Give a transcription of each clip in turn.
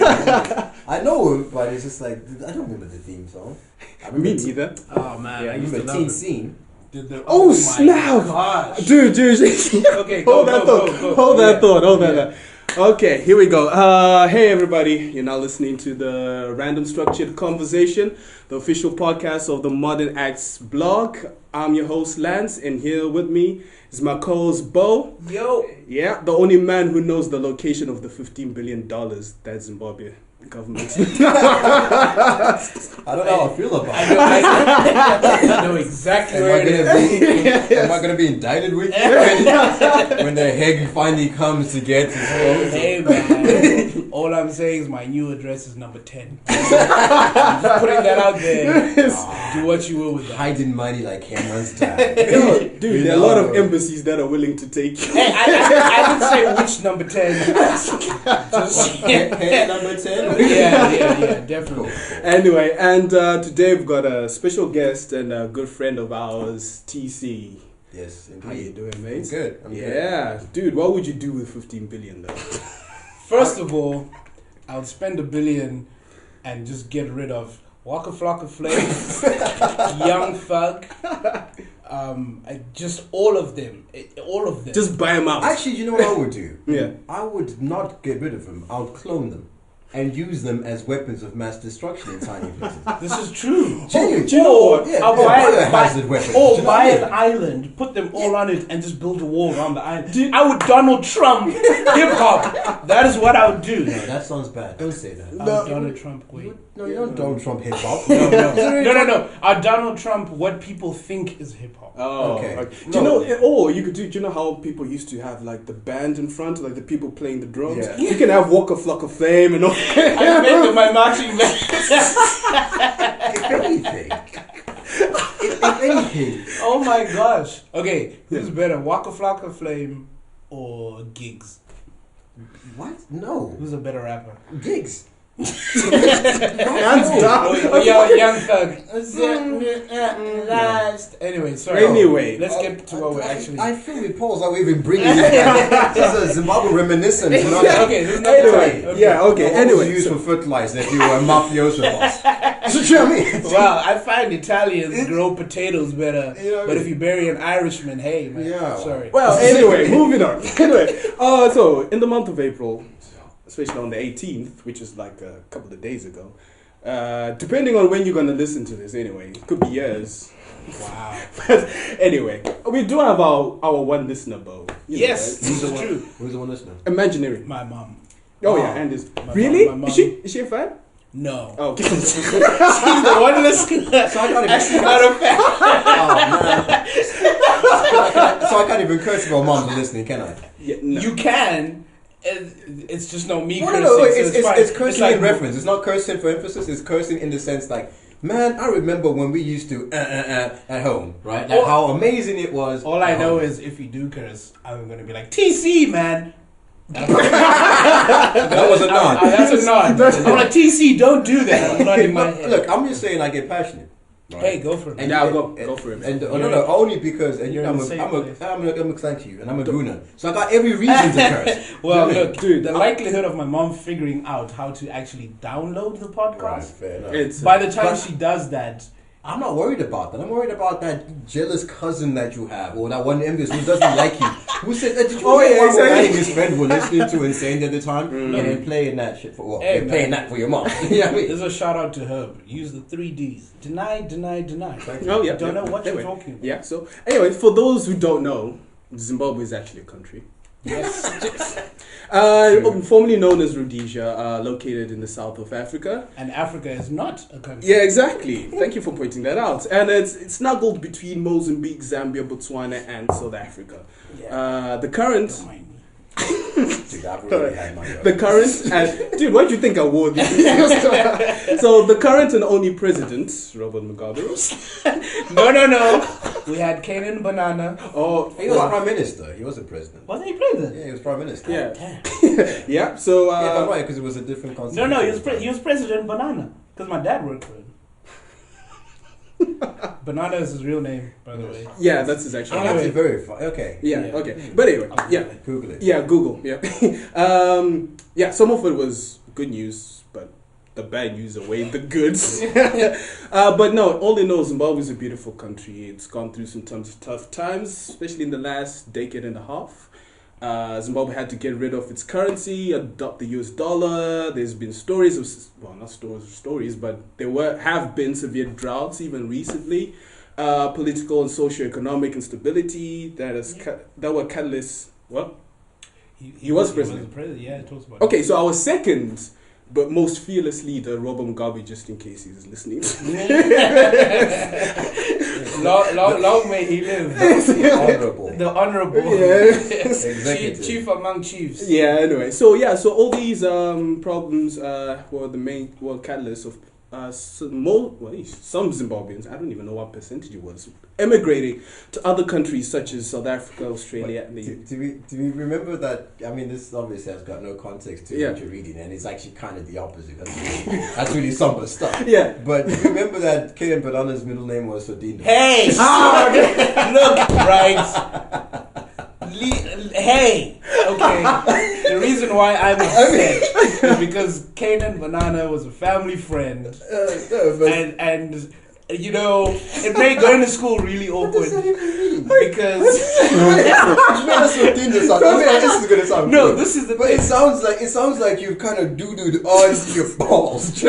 I know, but it's just like I don't remember the theme song. Me neither. Oh man, Yeah, I remember Teen Scene. Oh snap! Gosh. Dude. Okay, go. Hold that thought. Okay, here we go. Hey everybody, you're now listening to the Random Structured Conversation, the official podcast of the Modern Acts blog. I'm your host Lance, and here with me is my co-host Bo. Yo. Yeah, the only man who knows the location of the $15 billion that Zimbabwe government. I don't know how I feel about it. I know exactly where it is. Am I gonna be indicted with when the Hague finally comes to get his phone? Hey man, all I'm saying is my new address is number 10. I'm just putting that out there. Do what you will with that. Hiding money like Cameron's dad. Dude, there are a lot of embassies that are willing to take you. Hey, I didn't say which number 10. Just, Number 10? yeah, definitely. Anyway, and today we've got a special guest and a good friend of ours, TC. Yes, indeed. How you doing, mate? I'm good. Good. Dude, what would you do with 15 billion though? First of all, I would spend $1 billion and just get rid of Waka Flocka Flame, Young Thug, just all of them. Just buy them out. Actually, you know what I would do? Yeah. I would not get rid of them. I would clone them and use them as weapons of mass destruction in tiny places. This is true. Genuine. Do you know what? Yeah, I'll biohazard weapons. Or Do you know buy what I an mean? island, put them all on it, and just build a wall around the island. I would Donald Trump hip hop. That is what I would do. No, that sounds bad. Don't say that. I would Donald Trump. Wait. No, you don't Donald Trump hip hop. No. I Donald Trump what people think is hip hop. Oh, Okay. Do you know? Or you could do. Do you know how people used to have like the band in front, like the people playing the drums? Yeah. You can have Waka Flocka Flame and all. I made my marching band. If anything. Oh my gosh. Okay, who's better, Waka Flocka Flame or Gigs? What? No. Who's a better rapper? Gigs. Hands down. Young Thug. Anyway, sorry. Anyway. Let's get to what we're actually. I feel with Paul's that we're even bringing this back. This is a Zimbabwe reminiscent. Okay, this is not Anyway, okay. yeah, okay. What would you Anyway, use for fertilizer if you were a mafioso boss? So, you know what I mean? Well, I find Italians grow potatoes better, You know what I but mean? if you bury an Irishman, hey man, Yeah. sorry. well, anyway, moving on. Anyway, so in the month of April, especially on the 18th, which is like a couple of days ago, depending on when you're going to listen to this anyway, it could be years. Wow. But anyway, we do have our one listener, Bo. You know, Yes, right? this is true. Who's the one listening? Imaginary. My mom. Oh, yeah, and is My really? mom- my Is she a fan? No. Oh, okay. She's the one listener. So I can't even. Actually, not a fan. Oh, man. So I can't even curse about moms listening, can I? Yeah, no. You can. It's just no me No, cursing. no, so it's fine. cursing like, in reference. It's not cursing for emphasis. It's cursing in the sense like, man, I remember when we used to at home, right? Like how amazing it was. All I at know home. is if you do curse, I'm gonna be like TC, man. that was a nod. That's a nod. I'm like TC, don't do that. I'm not in my head. Look, I'm just saying I get passionate. Right? Hey, go for it. And Yeah, I'll you- go for it. And no, only because and You're I'm in the a, same I'm a, place. I'm a thank you, and I'm a gooner, so I got every reason to curse. Well, You know what I mean? look, Dude, the likelihood of my mom figuring out how to actually download the Right, podcast, fair enough. It's by the time But- she does that, I'm not worried about that. I'm worried about that jealous cousin that you have, or that one envious who doesn't like you. Who said, did you Oh, hear yeah, what exactly. my and his friend were listening to and saying at the time? And they're playing that shit for what? Hey, They're playing man. that for your mom. You know what I mean? there's a shout out to Herb. Use the 3 Ds. Deny, deny, deny. Oh, yeah. I don't know what Anyway, you're talking about. Yeah, so anyway, for those who don't know, Zimbabwe is actually a country. Yes. Formerly known as Rhodesia, located in the south of Africa. And Africa is not a country. Yeah, exactly. Thank you for pointing that out. And it's snuggled between Mozambique, Zambia, Botswana, and South Africa. The current... Don't mind me. Dude, I've already had my The current and dude, why do you think I wore these? So the current and only president, Robert Mugabe. No. We had Canaan Banana. Oh, He was prime minister. He wasn't president. Wasn't he president? Yeah, he was prime minister. yeah, Damn. yeah. So Yeah, but right, because it was a different concept. No, he was President Banana. Because my dad worked for him. Banana is his real name, by the way. yeah, that's his actual. I have to verify. Okay. Yeah, Yeah. okay. But anyway, yeah, Google it. yeah. Google, yeah, yeah. Some of it was good news, but the bad news away the goods. But no, all in all, Zimbabwe is a beautiful country. It's gone through some tough times, especially in the last decade and a half. Zimbabwe had to get rid of its currency, adopt the US dollar. There's been stories of, well, not stories, but there have been severe droughts even recently. Political and socio-economic instability that were catalysts. What? He was president. Yeah, it talks about Okay, so our second but most fearless leader, Robert Mugabe, just in case he's listening. long may he live. The honorable. The honorable. Yeah. Chief among chiefs. Yeah, anyway. So all these problems were the main catalysts of some Zimbabweans, I don't even know what percentage it was, emigrating to other countries such as South Africa, Australia, and the do we remember that? I mean, this obviously has got no context to what you're reading, and it's actually kind of the opposite. That's really somber stuff. Yeah. But do you remember that Kaden Banana's middle name was Sodindo? Hey! Look, right. Hey! Okay. The reason why I'm upset is because Kanan Banana was a family friend. And you know, it made going to school really awkward. What does that even mean? Because Sodindo sound. I mean, this is gonna sound no, good. this is the But thing. it sounds like you've kind of doo-dooed on your balls.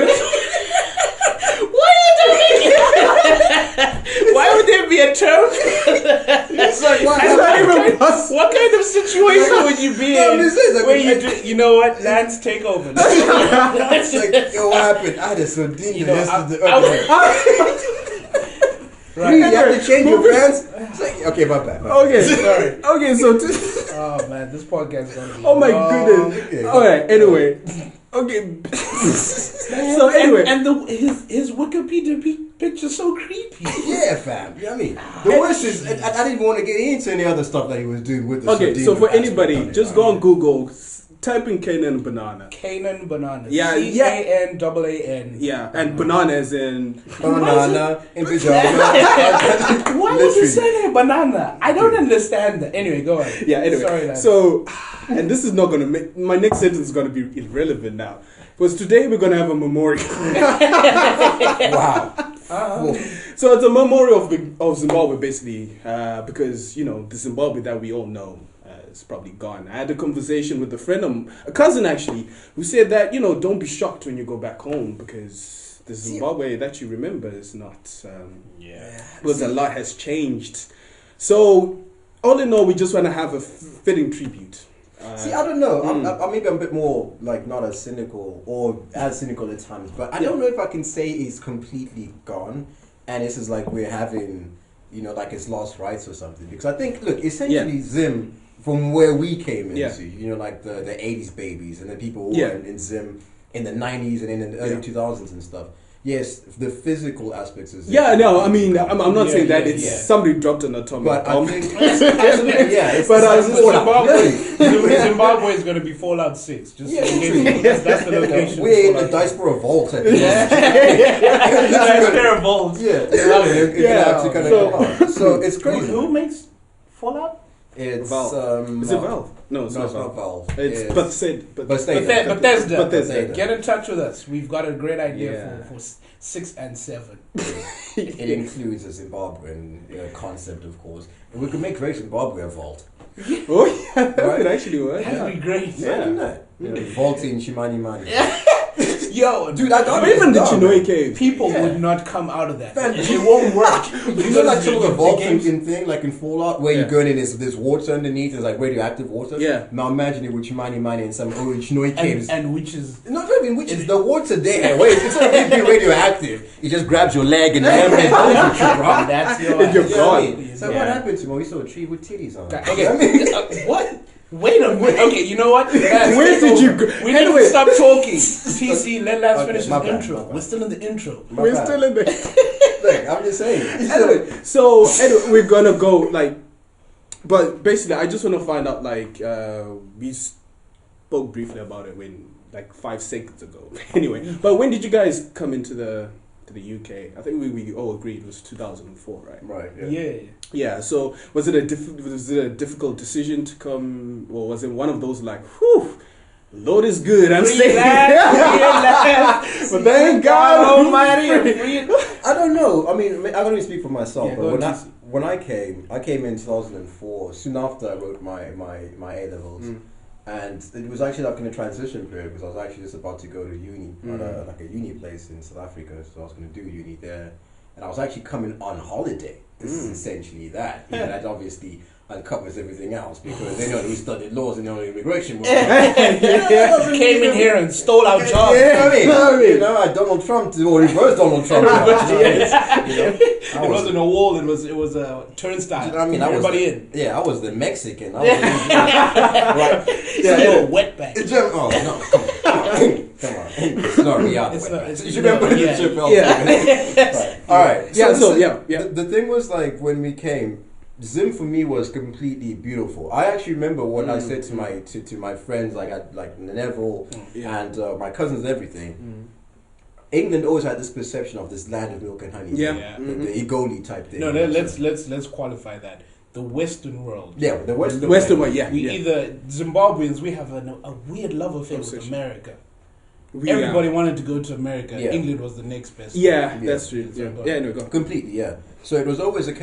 Why would there be a term? It's like What kind of situation would you be No, in this is like- where you know what? Lance, take over. It's like, yo, what happened? I had a Sodindo You know, yesterday. Right. You have to change your plans? It's like, okay, my bad. Okay, Sorry. okay, so Oh man, this podcast is gonna be. oh my long. goodness. Okay. All right. Anyway, okay. So anyway, and his Wikipedia picture's so creepy. Yeah, fam. You know what I mean? The worst is, I didn't even want to get into any other stuff that he was doing with the okay. Sodindo So for aspect anybody, on it, just go on Google, type in Kanan Banana. Kanan Banana. Yeah, CANAAN. Yeah, and banana as in Banana in pajama. Why would you say that banana? I don't understand that. Anyway, go on. yeah. Anyway, Sorry, Lance. so and this is not gonna make my next sentence is gonna be irrelevant now. Because today we're gonna have a memorial. Wow. So it's a memorial of Zimbabwe, basically, because you know the Zimbabwe that we all know is probably gone. I had a conversation with a cousin actually, who said that don't be shocked when you go back home because the Zimbabwe that you remember is not. Because a lot has changed. So all in all, we just want to have a fitting tribute. See, I don't know. I'm maybe I'm a bit more like not as cynical or as cynical at times, but I don't know if I can say it's completely gone, and this is like we're having, like it's lost rights or something. Because I think, look, essentially Zim, from where we came into, like the 80s babies and the people who were in Zim in the 90s and in the early 2000s and stuff. Yes, the physical aspects of Zim. Yeah, no, I mean, I'm not saying that it's somebody dropped an atomic bomb. I think, absolutely, yeah. It's But Zimbabwe is going to be Fallout 6. Just that's the location. We're in the diaspora vault. At the Diaspora vault. So it's crazy. Who makes Fallout? It's Valve. Is it Valve? No, it's not Valve. It's Bethesda. Get in touch with us. We've got a great idea for 6 and 7. It includes a Zimbabwean concept, of course. And we could make Great Zimbabwe a vault. Oh yeah, that could actually work. That'd be great. Vaulting Shimani Mani. Yo, dude, I even the Chinoi cave. People would not come out of that. It won't work. You know, like some of the vault thing, like in Fallout, where you go in and there's water underneath, there's like radioactive water. Yeah. Now imagine it with Shimani Mani and some Chinoi caves. And witches. Not even witches, the water there. Wait, it's not being radioactive. It just grabs your leg and That's your god. So what happened to me? We saw a tree with titties on it. Okay. What? Wait a minute. Okay, you know what? Where did you go? We need to stop talking. PC, let's finish the intro. Bad. We're still in the intro. We're still in the. Look, I'm just saying. Anyway, we're gonna go but basically, I just want to find out we spoke briefly about it like 5 seconds ago. Anyway, but when did you guys come into the UK? I think we all agreed it was 2004, right? Right. Yeah. Yeah. So was it a difficult decision to come, or was it one of those like, whew, Lord is good. I'm saying. Relax. But thank God Almighty. I don't know. I mean, I don't even speak for myself, Yeah, but when I came in 2004. Soon after I wrote my A levels, and it was actually like in a transition period because I was actually just about to go to uni at like a uni place in South Africa. So I was going to do uni there, and I was actually coming on holiday. This is essentially that. You know, that obviously uncovers everything else because they know we studied laws and they know immigration. Came in here and stole our job. Yeah, you know, Donald Trump or reverse Donald Trump. It wasn't a wall. It was a turnstile. You know what I mean? Everybody in. Yeah, I was the Mexican. I was A wetback. Oh no! Come on. It's not reality. You should remember the trip. All right. The thing was like when we came. Zim for me was completely beautiful. I actually remember what I said to my friends, like Neville and my cousins and everything. England always had this perception of this land of milk and honey. The Igoli type thing. No, let's qualify that. The Western world. Yeah, the Western world. Either Zimbabweans, we have a weird love affair with America. Everybody wanted to go to America. Yeah. England was the next best. That's true. Go. Completely, yeah. So it was always like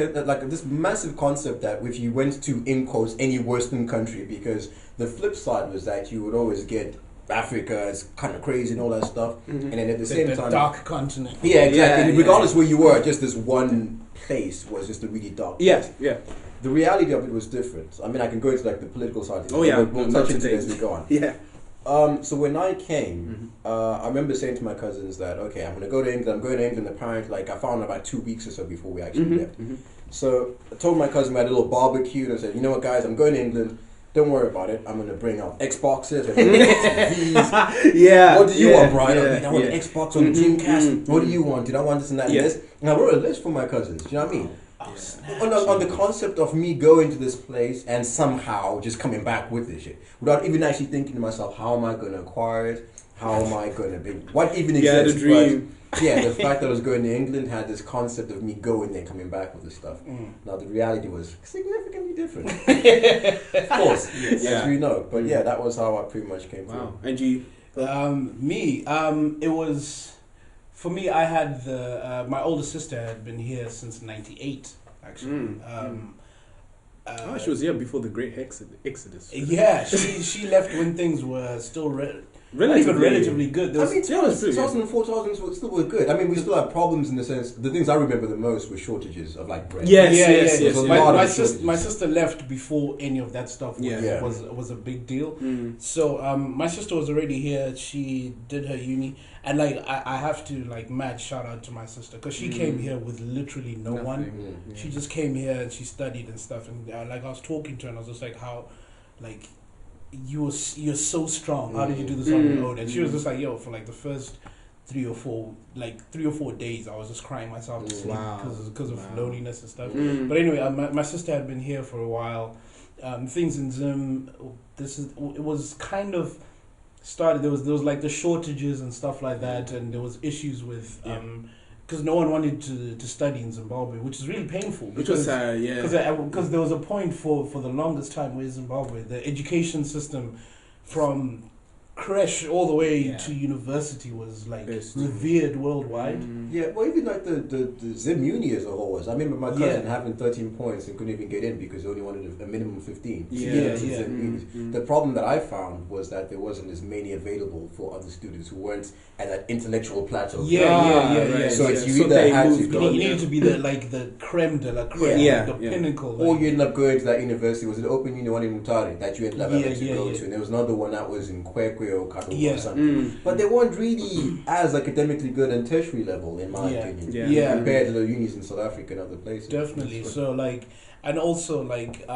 this massive concept that if you went to, in quotes, any Western country, because the flip side was that you would always get Africa is kind of crazy and all that stuff, and then at the same time, dark continent. Yeah, exactly. And regardless where you were, just this one place was just a really dark place. Yeah. The reality of it was different. I mean, I can go into like the political side. We'll touch into it as we go on. Yeah. So when I came, I remember saying to my cousins that, okay, I'm going to go to England. I'm going to England apparently, like I found about 2 weeks or so before we actually left. So I told my cousin we had a little barbecue and I said, you know what guys, I'm going to England. Don't worry about it. I'm going to bring out Xboxes and TVs. What do you want, Brian? I want an Xbox on the Dreamcast. What do you want? Did I want this and that and this? And I wrote a list for my cousins. Do you know what I mean? On the concept of me going to this place and somehow just coming back with this shit without even actually thinking to myself, how am I going to acquire it? How am I going to be? What even exists? The dream. The fact that I was going to England had this concept of me going there, coming back with this stuff. Now the reality was significantly different, of course, as we know. But that was how I pretty much came through. And you? It was. For me, I had my older sister had been here since '98, actually. She was here before the Great Exodus. Yeah, she left when things were still relatively good. I mean, 2004, 2000 still were good. I mean, we still had problems in the sense. The things I remember the most were shortages of like bread. Yes. My sister left before any of that stuff was a big deal. So my sister was already here. She did her uni, and like I have to like mad shout out to my sister because she came here with literally nothing. One. She just came here and she studied and stuff, and like I was talking to her and I was just like, how, like. You're so strong. How did you do this on your own? And she was just like, yo, for like the first 3 or 4 days, I was just crying myself to sleep because of loneliness and stuff. But anyway, my sister had been here for a while. Things in Zim, it was kind of started. There was like the shortages and stuff like that, and there was issues with because no one wanted to study in Zimbabwe, which is really painful. Because there was a point for the longest time with Zimbabwe, the education system from creche all the way to university was like revered worldwide. Well, even like the Zim Uni as a whole was. I remember my cousin having 13 points and couldn't even get in because he only wanted a minimum 15. The problem that I found was that there wasn't as many available for other students who weren't at that intellectual plateau. So you either had to go. You needed to be the creme de la creme, the pinnacle. Or you ended up going to that university. Was it Open Uni one in Mutare that you ended up having to go to? And there was another one that was in Kwekwe or something. But they weren't really as academically good and tertiary level, in my opinion, compared to the unis in South Africa and other places. Definitely. So like, and also like,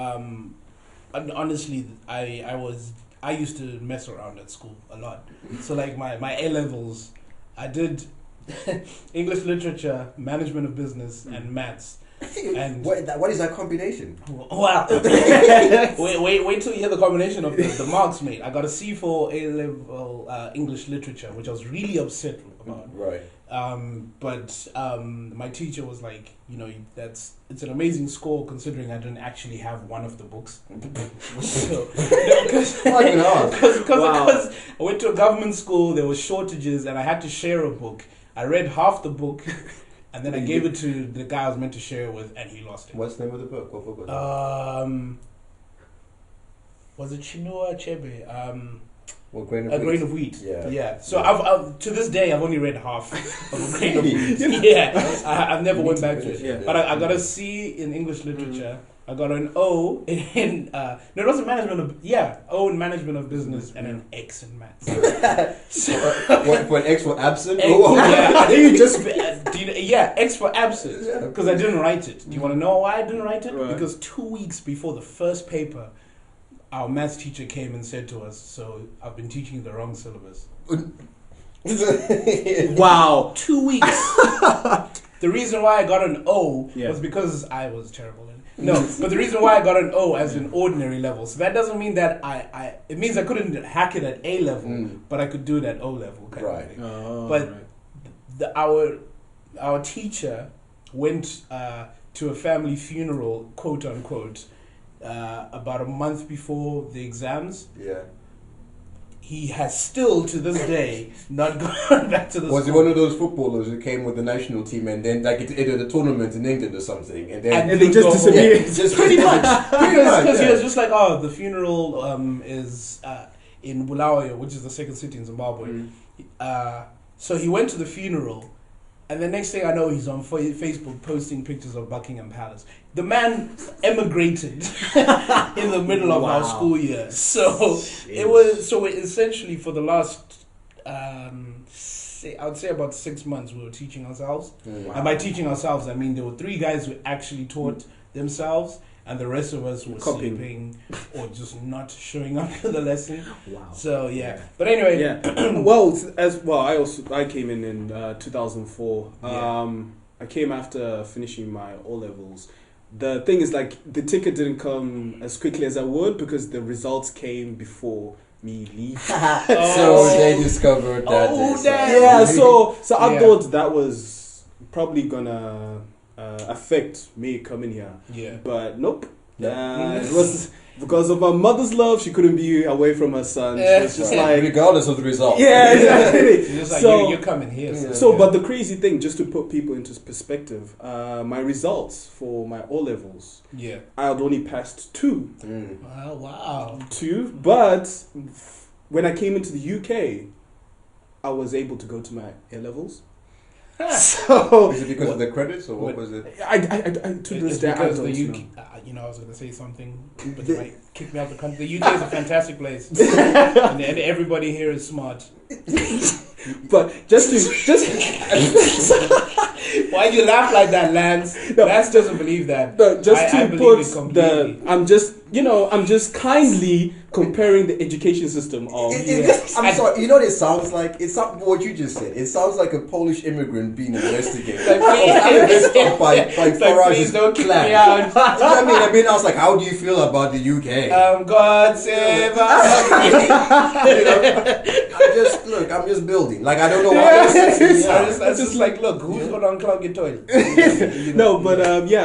honestly, I used to mess around at school a lot. So like my A levels, I did English literature, management of business, and maths. And what is that combination? Wow. wait till you hear the combination of the marks, mate. I got a C for A-level English literature, which I was really upset about. Right. But my teacher was like, it's an amazing score considering I didn't actually have one of the books. Because I went to a government school, there were shortages, and I had to share a book. I read half the book, and then I gave it to the guy I was meant to share it with, and he lost it. What's the name of the book? What book was it? Was it Chinua Achebe? A Grain of Wheat. Yeah. So I've to this day I've only read half of A Grain of Wheat. I've never went back to it. Yeah. But I got a C in English literature. I got an O in no, it wasn't management of O in management of business and an X in maths. For an X for absent? I think you just X for absent because I didn't write it. Do you want to know why I didn't write it? Right. Because 2 weeks before the first paper, our maths teacher came and said to us, "So I've been teaching the wrong syllabus." Wow, 2 weeks. The reason why I got an O was because I was terrible. But the reason why I got an O as an ordinary level, so that doesn't mean that it means I couldn't hack it at A level, but I could do it at O level. Kind of thing. But our teacher went to a family funeral, quote unquote, about a month before the exams. Yeah. He has still, to this day, not gone back to the Was school. he one of those footballers who came with the national team and then like it entered a tournament in England or something and they just disappeared? Just pretty much. Because he was just like, the funeral is in Bulawayo, which is the second city in Zimbabwe. So he went to the funeral, and the next thing I know, he's on Facebook posting pictures of Buckingham Palace. The man emigrated in the middle of our school year. So it was essentially for the last, I would say about 6 months, we were teaching ourselves. Wow. And by teaching ourselves, I mean there were 3 guys who actually taught themselves, and the rest of us were sleeping or just not showing up to the lesson. Wow. So but anyway, I came in 2004. I came after finishing my O levels. The thing is, like, the ticket didn't come as quickly as I would because the results came before me leaving. So they discovered that. So I thought that was probably gonna affect me coming here. Yeah. But nope. It was because of my mother's love. She couldn't be away from her son. She was just like, regardless of the result. Yeah, exactly. Just like, you're coming here. But the crazy thing, just to put people into perspective, my results for my O levels, I had only passed 2. Wow. 2, but when I came into the UK, I was able to go to my A levels. So is it because of the credits or what was it? I to this day I don't know. I was going to say something, but you might kick me out the country. The UK is a fantastic place, and everybody here is smart. But just why you laugh like that, Lance? No. Lance doesn't believe that. No, I'm just kindly comparing the education system of. I'm sorry. You know what it sounds like? It's not what you just said. It sounds like a Polish immigrant being investigated. by please don't kick me out. You know what I mean? I was like, how do you feel about the UK? God save us. I'm just building. Like, I don't know why. I just like, look, who's gonna unclog your toilet?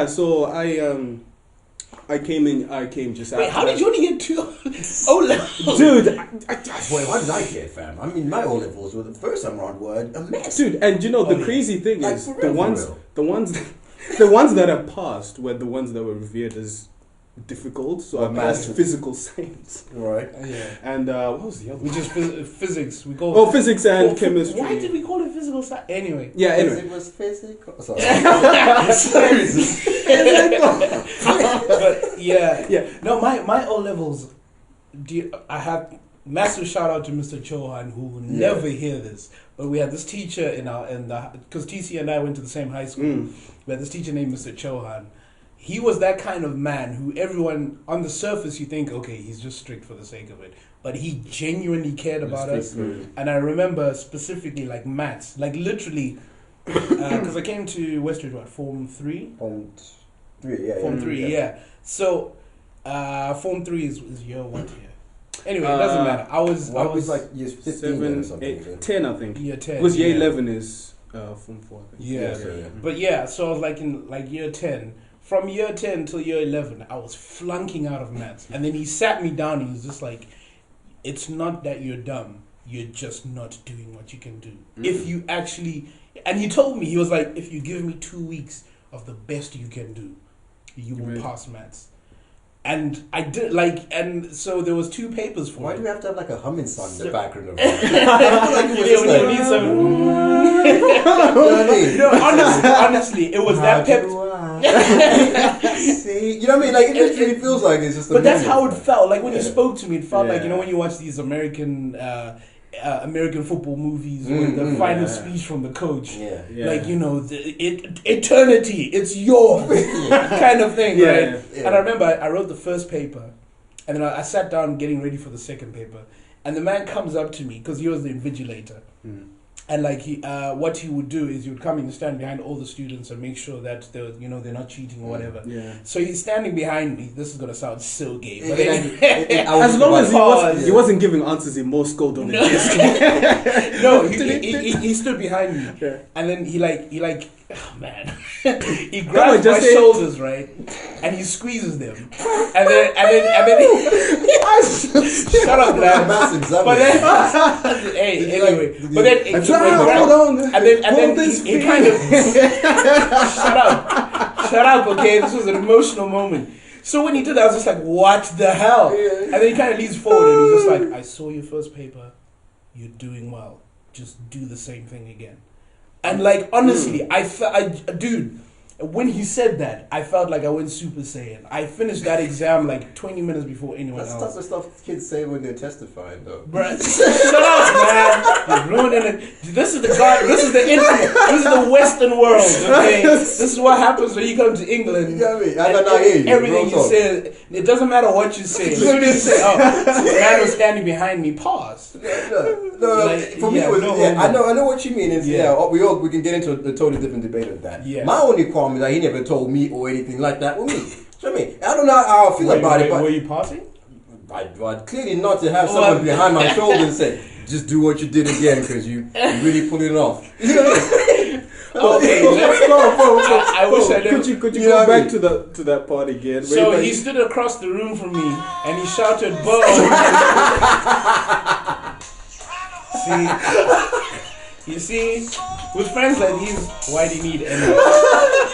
So I came just after. Wait, how did you only get 2 O levels? Dude, boy, why did I get, fam? I mean, my O levels were the first time around were a mess. Dude, and the crazy thing is, the ones that I passed were the ones that were revered as difficult. So I passed physical science. Right. Yeah. And what was the other one? Which is physics. We call physics and chemistry. Why did we call it physical science? Anyway. Yeah, anyway. It was physical. Sorry. But yeah. No, my O levels. I have massive shout out to Mr. Chohan, who will never hear this. But we had this teacher because TC and I went to the same high school. We had this teacher named Mr. Chohan. He was that kind of man who everyone on the surface you think, okay, he's just strict for the sake of it, but he genuinely cared about us. And I remember specifically like maths, like literally, because I came to Westridge Form 3. Form 3, yeah. So, Form 3 is year what year? Anyway, it doesn't matter. I was like year 15 7, or something. 8, 10, I think. Year 10. Because year 11 is Form 4, I think. Yeah. But yeah, so I was like in like year 10. From year 10 till year 11, I was flunking out of maths. And then he sat me down and he was just like, it's not that you're dumb. You're just not doing what you can do. If you actually... And he told me, he was like, if you give me 2 weeks of the best you can do, you will pass maths. And I did, like, and so there was 2 papers for Why it. do we have to have like a humming song in the background of honestly, it was that pep. See, you know what I mean? Like, it literally feels like it's just a But that's moment. how it felt. Like, when you spoke to me, it felt like, you know, when you watch these American football movies with the final speech from the coach. Like, you know, eternity, it's yours kind of thing, right? Yeah. And I remember I wrote the first paper, and then I sat down getting ready for the second paper, and the man comes up to me, because he was the invigilator. And like what he would do is he would come and stand behind all the students and make sure that they're not cheating or whatever. So he's standing behind me. This is gonna sound so gay, but as long as he wasn't giving answers in Morse code on the desk. No, he stood behind me, and then he oh man, he grabs my shoulders, right, and he squeezes them, and then shut up, man. But then, anyway, but then hold on, and then he kind of shut up, okay. This was an emotional moment. So when he did that, I was just like, what the hell? And then he kind of leans forward and he's just like, I saw your first paper, you're doing well, just do the same thing again. And like, honestly, dude, when he said that, I felt like I went Super Saiyan. I finished that exam like 20 minutes before anyone else. That's the stuff kids say when they're testifying, though. Bruh, shut up, man. You're ruining it. This is the internet. This is the Western world, okay? This is what happens when you come to England. You know what I mean? I hear you. Everything you say, it doesn't matter what you say. As soon as you say, the man was standing behind me, pause. No, for me, it was, I know what you mean. It's, we can get into a totally different debate of that. Yeah. My only qualm is that he never told me or anything like that with me. So, I mean, I don't know how I feel about it. But were you passing? Clearly not to have someone behind my shoulder and say, just do what you did again because you really put it off. You know what I mean? Okay, let's go. I wish I knew. Could you go back to that part again? So he stood across the room from me and he shouted, "Bo!" You see, with friends like these, why do you need anyone?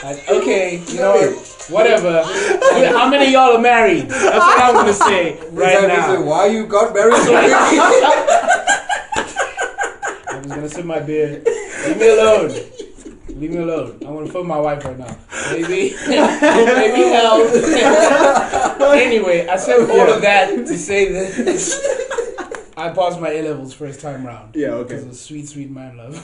Like, okay, you know what? Whatever. How many of y'all are married? That's what I'm gonna say right now. Say, why you got married so quickly? I'm just gonna sip my beer. Leave me alone. Leave me alone. I'm gonna phone my wife right now. Maybe help. Anyway, I said all of that to say that I passed my A-levels first time round. Yeah, okay. Because of sweet, sweet man love.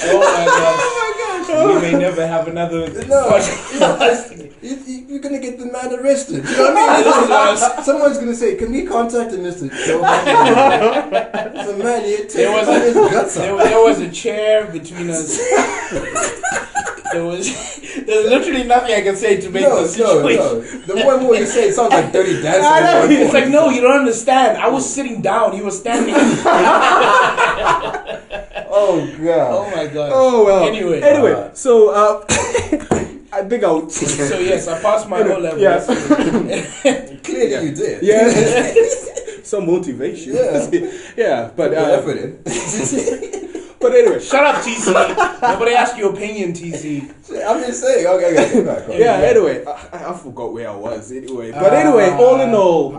Oh my gosh. We may never have another. You're gonna get the man arrested. You know what I mean? Someone's gonna say, "Can we contact him, Mr. Joe?" So man, there was a chair between us. There's literally nothing I can say to make the situation. No. The more you say, it sounds like Dirty Dancing. It's like, no, you don't understand. I was sitting down. He was standing. Oh god. Oh my god. Oh well. Anyway, so I think I'll. So yes, I passed my O-level. Yeah. Clearly you did. Yeah. Some motivation. Yeah, but effort in. But anyway, shut up, TC. Nobody asked your opinion, TC. I'm just saying. Okay, go back. Anyway, I forgot where I was. Anyway, but anyway, all in all,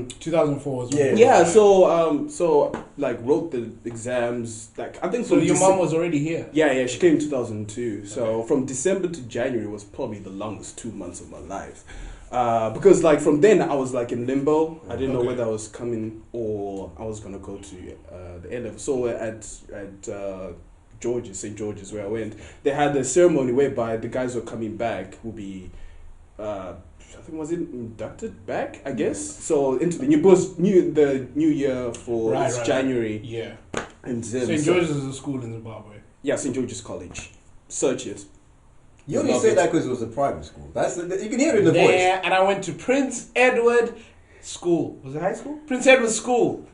2004 was So like wrote the exams. Like I think. So your mom was already here. Yeah, she came in 2002. So from December to January was probably the longest 2 months of my life. Because like from then I was like in limbo. I didn't know whether I was coming or I was gonna go to the A-level. So at St. George's where I went, they had a ceremony whereby the guys who are coming back will be I think was it inducted back, I guess. So into the new year for January. Yeah. And St. George's is a school in Zimbabwe. Yeah, St. George's College. Search it. You only say that because it was a private school. You can hear it in the voice. Yeah, and I went to Prince Edward School. Was it high school? Prince Edward School.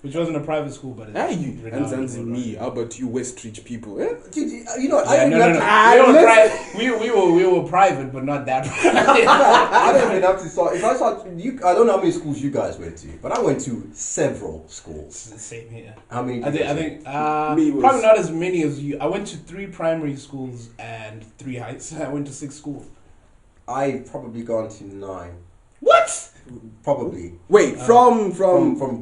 Which wasn't a private school, but it's me. How about you Westridge people? Eh? You know, I we were private, but not that private. I don't even have to start. If I start, I don't know how many schools you guys went to, but I went to several schools. Same here. How many? I think probably not as many as you. I went to 3 primary schools and 3 heights. I went to 6 schools. I've probably gone to 9. What? Probably. Wait, from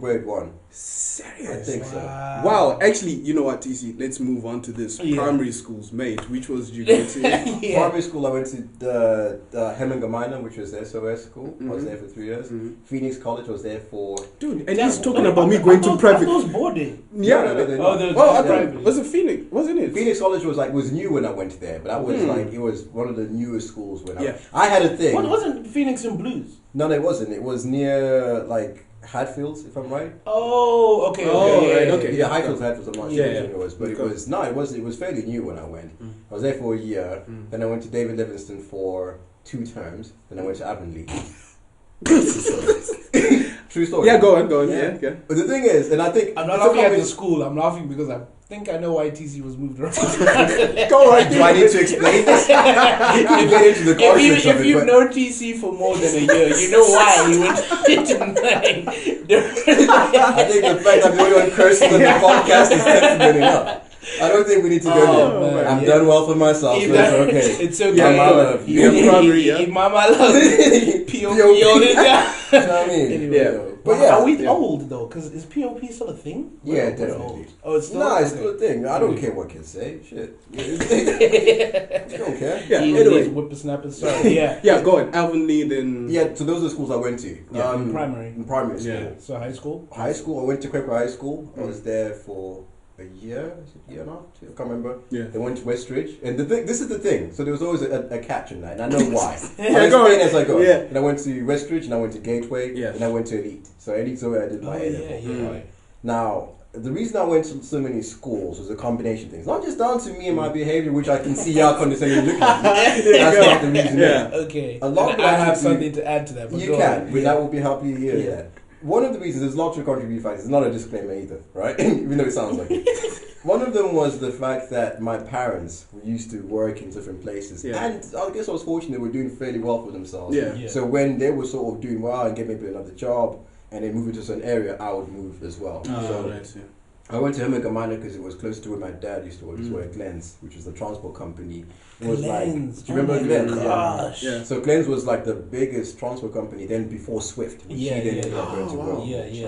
grade 1. Serious? I think so. Wow. Actually, you know what, TC? Let's move on to this. Yeah. Primary schools, mate. Which was you go to? Yeah. Primary school, I went to the Hemingway Minor, which was the SOS school. Mm-hmm. I was there for 3 years. Mm-hmm. Phoenix College was there for... Dude, and he's talking about me going to private. Those boarding. Yeah. Was it Phoenix? Wasn't it? Phoenix College was new when I went there, but I was it was one of the newest schools when I had a thing. Wasn't Phoenix in Blues? No, it wasn't. It was near Hatfields, if I'm right. Oh, okay. Yeah, Hatfields. I'm not sure which one it was, but it was fairly new when I went. I was there for a year. Then I went to David Livingstone for 2 terms. Then I went to Avonlea. True story. Yeah, go on. Yeah. But the thing is, and I think I'm not laughing at the school. I'm laughing because I think I know why TC was moved around. Go on. Do I need to explain this? You can get into the context if you've known TC for more than a year, you know why he went into 9. I think the fact that the only one cursing on the podcast is definitely enough. I don't think we need to go there. Man, I've done well for myself, so it's okay. It's okay. Mama love you. Mama love you. P.O.P. on it. You know what I mean? Anyway, but are we old though? Because is P.O.P. still a thing? Yeah, definitely. Oh, it's still it's still a thing. I don't care what kids say. Shit. You don't care. Yeah, anyway. Whippersnappers. Sorry. Yeah, go on. Avonlea then. Yeah, so those are the schools I went to. In primary. In primary school. Yeah. So high school? High school, I went to Quaker High School. I was there for a year and a half, I can't remember. Yeah. They went to Westridge, and this is the thing. So there was always a catch in that, and I know why. Yeah, I'll explain as I go. Yeah. And I went to Westridge, and I went to Gateway, and I went to Elite. So Elite's where I did my A-level. Right. Now, the reason I went to so many schools was a combination of things. Not just down to me and my behavior, which I can see y'all condescending looking at me. That's not the reason. Yeah. Okay. A lot I have something to add to that. But you can, but that will be happy to hear that. One of the reasons, there's lots of contribute factors. It's not a disclaimer either, right? Even though it sounds like it. One of them was the fact that my parents used to work in different places. And I guess I was fortunate they were doing fairly well for themselves. Yeah. So when they were sort of doing well and get maybe another job and then move into a certain area, I would move as well. I went to Hemingway Minor because it was close to where my dad used to work. He used to work at Glenn's, which was the transport company. It was Glenn's. Do you remember Glenn's? Gosh. Yeah. So Glenn's was like the biggest transport company then before Swift, which he then ended up going to work.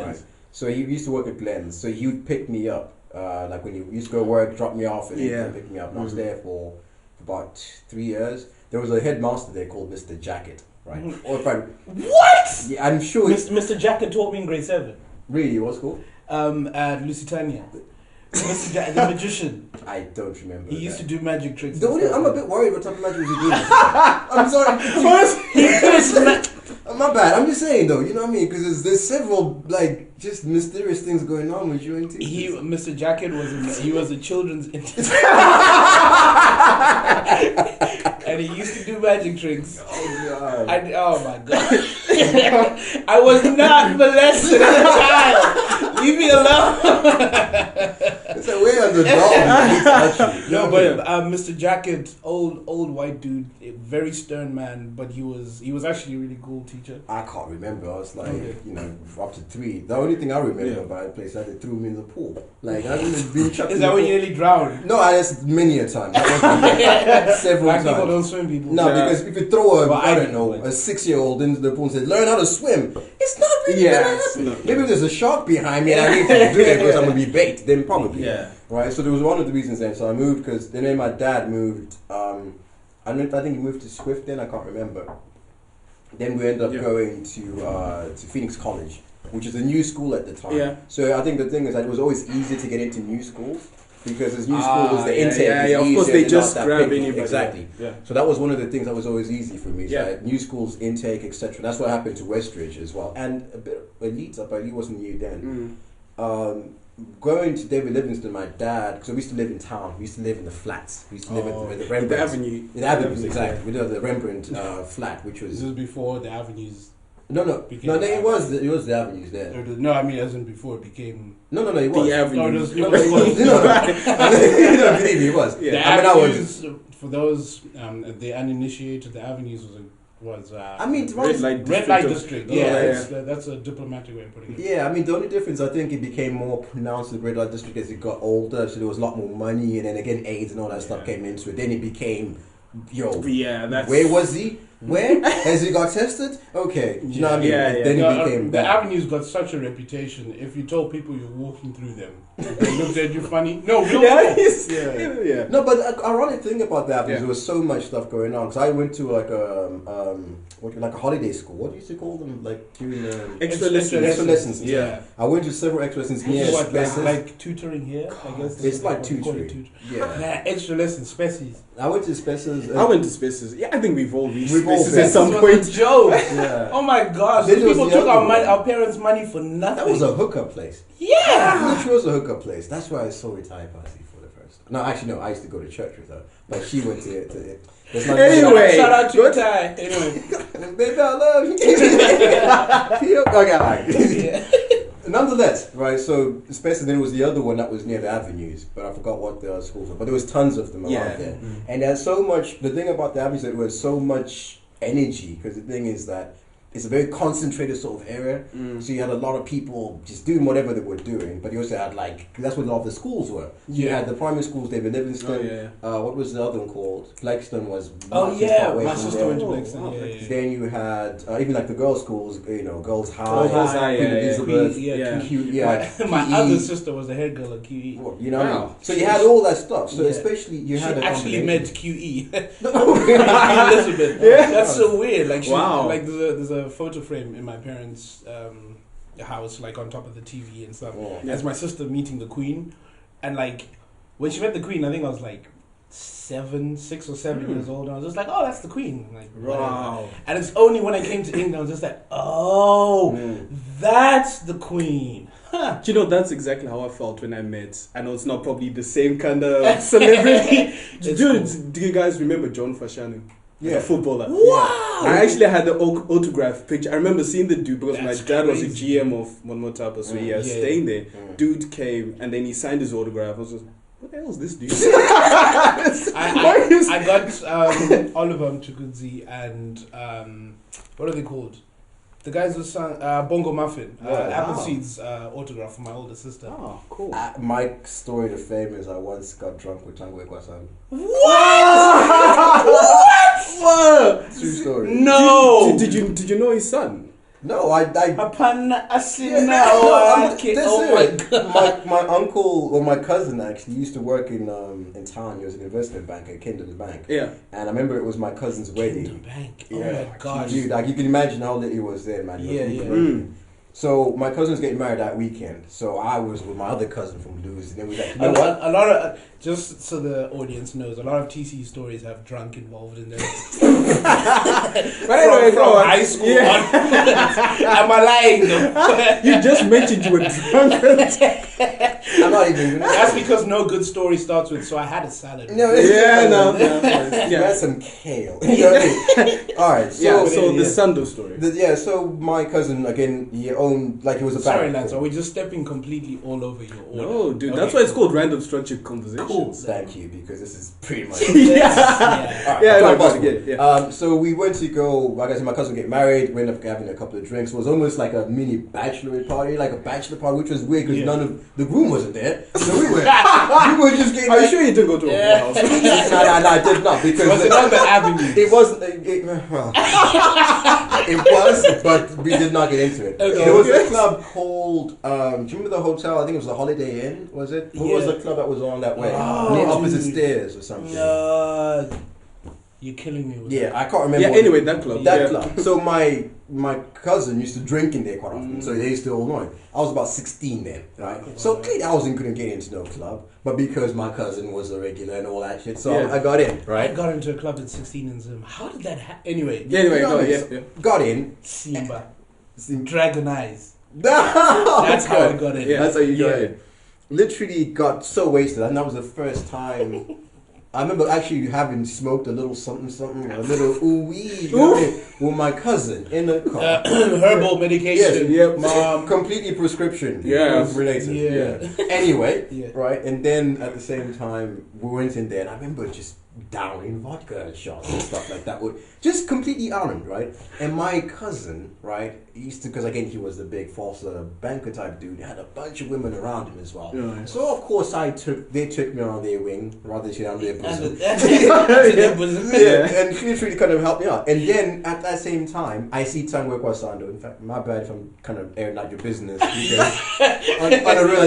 Right? So he used to work at Glenn's. So he would pick me up. Like when he used to go work, drop me off, and then pick me up. And I was there for about 3 years. There was a headmaster there called Mr. Jacket, right? Or if what? Yeah, I'm sure. Mr. Jacket taught me in grade 7. Really? What's cool? At Lusitania. Mr. Jacket, the magician. I don't remember. He used to do magic tricks. I'm a bit worried what type of magic was he doing. I'm sorry. My bad. I'm just saying though. You know what I mean? Because there's several just mysterious things going on with you and teachers. Mr. Jacket was a children's and he used to do magic tricks. Oh god! Oh my god! I was not molested as a child. Leave me alone. It's a way on the dog. No, but Mr. Jacket, old white dude, a very stern man, but he was actually a really cool teacher. I can't remember. I was up to 3. The only thing I remember about the place, they threw me in the pool. Like I didn't been chucked. Is that when you nearly drowned? No, that's many a time. Several times. People don't swim. People. No, because if you throw a 6-year-old into the pool and say, "Learn how to swim," it's not really gonna happen. No. Maybe if there's a shark behind me and I need to do it because I'm gonna be bait, then probably. Yeah. Right. So there was one of the reasons then. So I moved because then my dad moved. I think he moved to Swift. Then I can't remember. Then we ended up going to Phoenix College, which is a new school at the time. Yeah. So I think the thing is that it was always easier to get into new schools because as new schools, the intake is of course, they just grab anybody. Exactly. Yeah. So that was one of the things that was always easy for me. So new schools, intake, etc. That's what happened to Westridge as well, and a bit of Elite. But Elite wasn't new then. going to David Livingstone, my dad, because we used to live in town. We used to live in the flats. We used to live in the Rembrandt. The Avenue. In the Avenue, exactly. We did the Rembrandt flat, which was... This was before the Avenues... No, it was the Avenues there. No, I mean, as in before it became... No, it was. The Avenue. No, you don't believe me, it was. Yeah. The Avenues, for those, the uninitiated, the Avenues was red light district. That's a diplomatic way of putting it. Yeah, I mean, the only difference, I think it became more pronounced with red light district as it got older, so there was a lot more money, and then again AIDS and all that stuff came into it. Then it became, where was he? Where? Has he got tested? Okay. Do you know what I mean? Then it became the Avenues got such a reputation. If you told people you're walking through them, they looked at you funny. No, yeah. No, but the ironic thing about the Avenues, there was so much stuff going on. Because I went to like a holiday school. What do you used to call them? Like doing extra lessons. Yeah. I went to several extra lessons near like tutoring here. I guess it's like tutoring. Yeah. Extra lessons, species. I went to Species. I went to Species. Yeah, I think we've all reached Species at some point. Joke. Oh my gosh. People took our parents' money for nothing. That was a hookup place. Yeah. Literally was a hookup place. That's why I saw retired Parsi for the first. No, actually, no. I used to go to church with her, but she went to it. Anyway, shout out to Ty. Anyway, baby, I love you. Okay. Nonetheless, right, so especially then it was the other one that was near the Avenues, but I forgot what the schools were. But there was tons of them around there. Mm-hmm. And there's so much, the thing about the Avenues, there was so much energy, because the thing is that it's a very concentrated sort of area. So you had a lot of people just doing whatever they were doing, but you also had that's what a lot of the schools were. So you had the primary schools, David Livingstone. What was the other one called? Blackstone was. My sister went to Blackstone. Then you had even like the girls' schools, Girls High. Elizabeth. My QE. other sister was the head girl at QE. So you had all that stuff. So especially you had. She actually met QE. Elizabeth. That's so weird. Like there's a photo frame in my parents' house, like on top of the TV and stuff. As my sister meeting the Queen, and like when she met the Queen, I think I was like 6 or 7 years old, and I was just like, "Oh, that's the Queen!" Like, wow. And it's only when I came to England, I was just like, "Oh, that's the Queen." Huh. Do you know, that's exactly how I felt when I met. I know it's not probably the same kind of celebrity. Do you guys remember John Fashanu? Yeah, a footballer. Wow! I actually had the autograph picture. I remember seeing the dude because my dad was a GM of One More Tapa, so he was staying there. Dude came and then he signed his autograph. I was just, what the hell is this dude? I got Oliver Mchukudzi and what are they called? The guys who sang Bongo Muffin, Appleseed's autograph for my older sister. Oh, cool. My story to fame is I once got drunk with Tango Ekwasan. What? What? True story. No. Did you know his son? No, I Upon Asina. My uncle or my cousin actually used to work in town. He was an investment banker at Kingdom Bank. Yeah. And I remember it was my cousin's wedding. Kingdom Bank. Yeah. Oh my gosh. Dude, like you can imagine how lit he was then, man. So my cousin was getting married that weekend. So I was with my other cousin from Lewis, and then we like, a lot of just so the audience knows, a lot of TC stories have drunk involved in them. But anyway, from high school on. Am I lying though? You just mentioned you were drunk. I'm not even. That's because no good story starts with. So I had a salad. No. You had some kale. You know what I mean? All right. So the Sando story. So my cousin again, he owned he was a. Sorry, Lance. Are we just stepping completely all over your order? No, dude. Okay. That's why it's called random structured conversation. Cool. Thank you, because this is pretty much. So we went to go. Like I said, my cousin get married. We ended up having a couple of drinks. It was almost like a mini bachelorette party, which was weird because none of the groom wasn't there. So we were just getting. Are you sure you didn't go to a house? No, I did not, because was it on the avenue? It wasn't. It was, but we did not get into it. Okay. There was a club called. Do you remember the hotel? I think it was the Holiday Inn. Was it? What was the club that was on that way? Near opposite stairs or something. You're killing me with that. I can't remember. Yeah, anyway, that club. Club. So my cousin used to drink in there quite often, so they used to all know it. I was about 16 then, right? So clearly I couldn't get into no club, but because my cousin was a regular and all that shit, so I got in, right? I got into a club at 16 in Zoom. How did that happen? Anyway. Got in. Simba. Dragon Eyes. That's how I got it. Yeah, that's how you got it. Literally got so wasted, and that was the first time. I remember actually having smoked a little something, a little ooh-wee, with my cousin in the car. Herbal medication. Yes, Mom. completely prescription. Yeah. Related. Yeah. Anyway, right, and then at the same time, we went in there, and I remember just downing vodka shots and stuff like that. Just completely armed, right? And my cousin, right, used to, because again, he was the big falsa banker type dude, had a bunch of women around him as well. Yeah. So of course they took me on their wing rather than on their bosom. And literally kind of helped me out. And then at that same time, I see Tango Kwasando. In fact, my bad if I'm kind of airing out your business, because I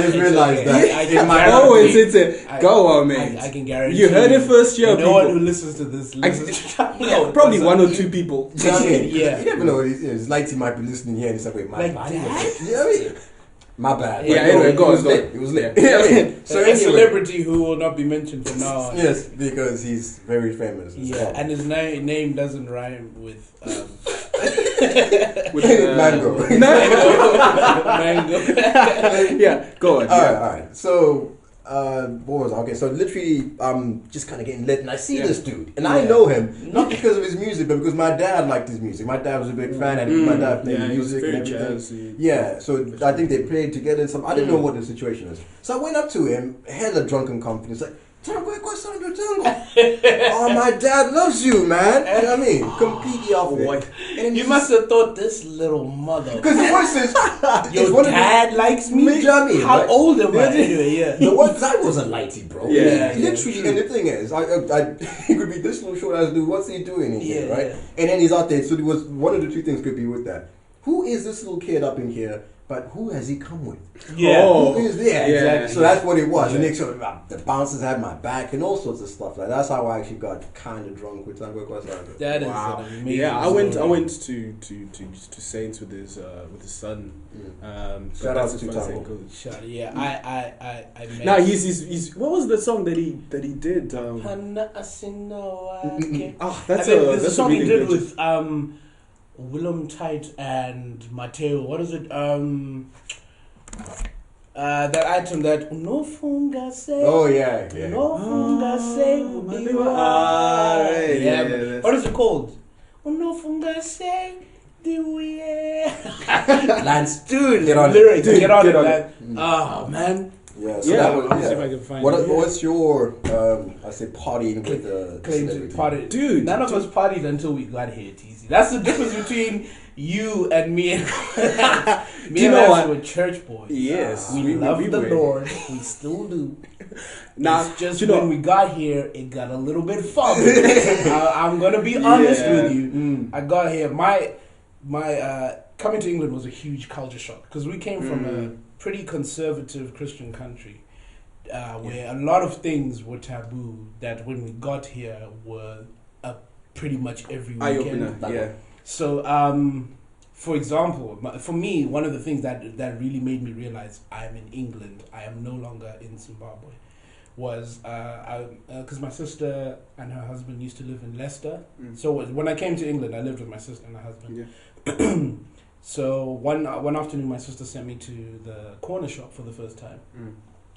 just realized that go on, man. I can guarantee you heard it first, yo. No one who listens to this probably one or two people. You know what I mean? You never know. His lighty might be listening here and it's like, wait, my bad. You know what I mean? My bad. Yeah, anyway, go on. It was lit. You know what I mean? So a celebrity who will not be mentioned for now on. Yes, because he's very famous. And his name doesn't rhyme with mango. Mango. Yeah, go on. All right. So what was I? Okay, so literally I'm just kind of getting lit, and I see this dude, and I know him not because of his music, but because my dad liked his music. My dad was a big fan, and my dad played music and everything. Jazzy. Yeah, so I think they played together. I didn't know what the situation is, so I went up to him, hella drunken confidence, like, Tango, oh, my dad loves you, man. You know what I mean? Completely off it. And you must have thought this little mother. Because the worst is, your dad likes me. You know what I mean? How old am I? Anyway, The worst, I was a lighty, bro. Yeah, literally. And the thing is, he could be this little short ass dude. What's he doing in here, right? And then he's out there. So there was one of the two things could be with that. Who is this little kid up in here? But who has he come with? Yeah. Who is there? Yeah. Exactly. So that's what it was. And the bouncers had my back and all sorts of stuff. Like that's how I actually got kind of drunk with Tango Kwasando. That is an amazing. Yeah, I went to Saints with his son. Shout out to Tango. Yeah, I met. Now he's what was the song that he did? That's a song he did with Willem Tite and Mateo. What is it? That item that no funga say. Oh yeah. No funga say. What is it called? No funga say. Lance, dude, get on lyrics. Get on it. Oh man. Yeah, so that was, see if I can find what's your partying with the claim to party? Dude, none of us partied until we got here, TZ. That's the difference between you and me and me and Max were church boys. Yes. We love the Lord. We still do. Now, it's just when we got here, it got a little bit foggy. I'm gonna be honest with you. I got here. My coming to England was a huge culture shock because we came from a pretty conservative Christian country where a lot of things were taboo that when we got here were pretty much every weekend. So, for example, for me, one of the things that really made me realize I am in England, I am no longer in Zimbabwe, was because my sister and her husband used to live in Leicester. So when I came to England, I lived with my sister and her husband. So one afternoon, my sister sent me to the corner shop for the first time,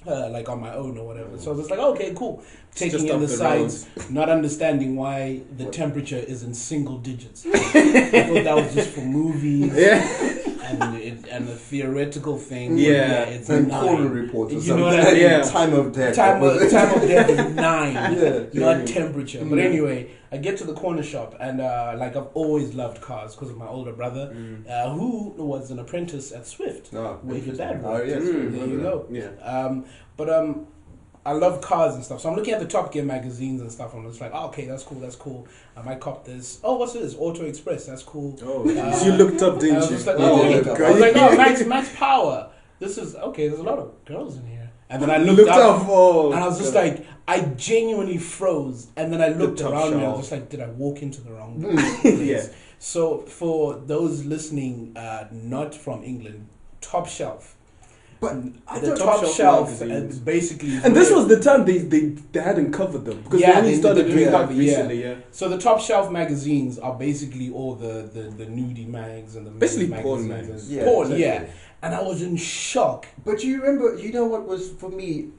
like on my own or whatever. So I was just like, okay, cool. Taking in the sights, not understanding why the temperature is in single digits. I thought that was just for movies. And the theoretical thing. It's and 9. quarter reports. Or you know what I mean? Time of death. Time of death is 9, not temperature. But anyway, I get to the corner shop and I've always loved cars because of my older brother, who was an apprentice at Swift, where your dad worked. Yes, there you go. I love cars and stuff. So I'm looking at the Top Gear magazines and stuff. And I'm just like, oh, okay, that's cool. I might cop this. Oh, what's this? Auto Express. That's cool. Oh, you looked up, didn't you? I was just like, oh, Max Power. This is, okay, there's a lot of girls in here. And then I looked up and I was just like, I genuinely froze. And then I looked around me. I was just like, did I walk into the wrong place? So for those listening, not from England, Top Shelf. But the top shelf basically, and this was the time they hadn't covered them because they only started doing that recently. So the top shelf magazines are basically all the nudie mags and the basically magazines. porn magazines. Porn, and I was in shock. But you remember, you know what was for me?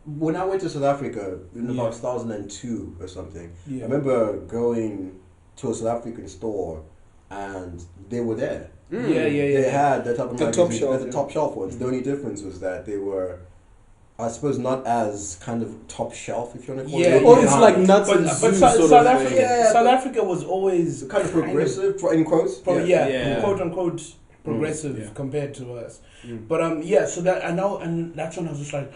When I went to South Africa in about 2002 or something, I remember going to a South African store and they were there. They had the top shelf ones. The only difference was that they were, I suppose, not as kind of top shelf, if you want to call it. Or it's like nuts and but South Africa was always kind of progressive, in quotes. Quote unquote progressive compared to us. But so that I know, and that's when I was just like,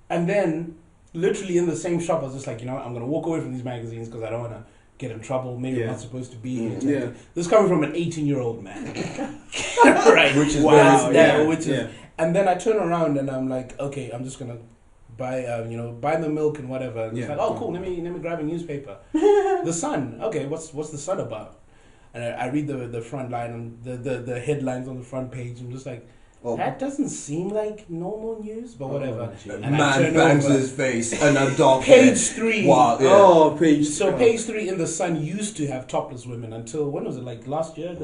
and then literally in the same shop, I was just like, you know, I'm gonna walk away from these magazines because I don't want to get in trouble. Maybe I'm not supposed to be here. This is coming from an 18-year-old man, right? Which is and then I turn around and I'm like, okay, I'm just gonna buy the milk and whatever. And it's like, oh, cool. Let me grab a newspaper. The Sun. Okay, what's the Sun about? And I read the front line and the headlines on the front page. And I'm just like, that doesn't seem like normal news, but whatever. And man bangs his face and a dog. Page 3. Wow. Yeah. Oh, page. So page 3 in the Sun used to have topless women until when was it? Like last year? And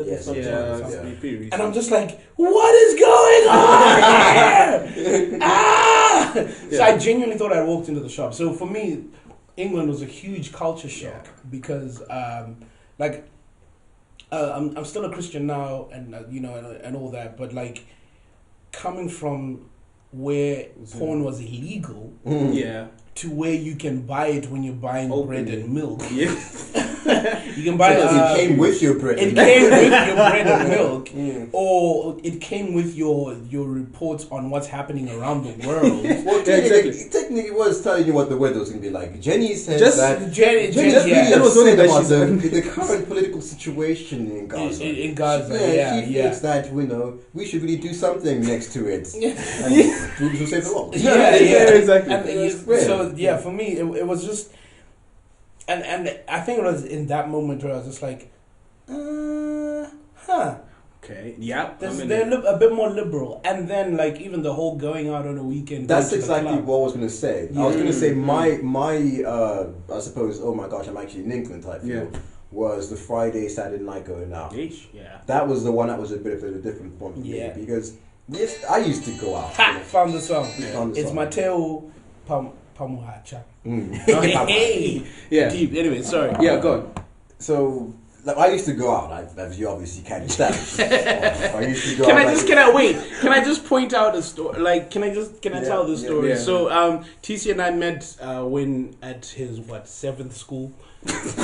I'm just like, what is going on here? So I genuinely thought I walked into the shop. So for me, England was a huge culture shock because, I'm still a Christian now, and and all that, but like, coming from where porn was illegal to where you can buy it when you're buying bread and milk. You can buy it came with your bread. It came with your bread and milk, or it came with your reports on what's happening around the world. Well, technically, it was telling you what the weather was going to be like. Jenny says Jenny that was only about the current political situation in Gaza. In Gaza, she thinks that we should really do something next to it. And to save the world. Exactly. And for me, it was just. And I think it was in that moment where I was just like, okay, yeah. They're a bit more liberal. And then, like, even the whole going out on a weekend. That's exactly what I was going to say. I was going to say my I suppose, oh my gosh, I'm actually in England type feel, was the Friday, Saturday night going out. Yeah. That was the one that was a bit of a different one for me. Because I used to go out. Found the song. It's Mateo Pamuhacha. Hey. Deep. Anyway, sorry. Yeah, go on. So, I used to go out, as you obviously can establish. I used to go Can I just point out a story? Like, can I tell the story? So, TC and I met when at his 7th school. If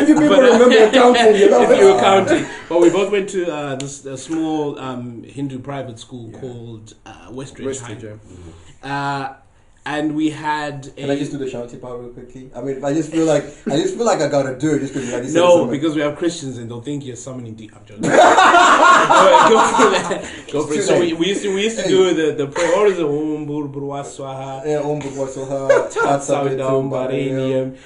you people remember counting, if you were counting. But we both went to a small Hindu private school called Westridge. And we had Can I just do the shouty part real quickly? I mean, I just feel like I gotta do it just because I just No, because we have Christians and they'll think you're summoning deep. I'm joking. Go for it. So we used to do the prayer. What is it? Om Burburwa Swaha. Yeah, Om Burburwa Swaha. Tatsavidam Barenium.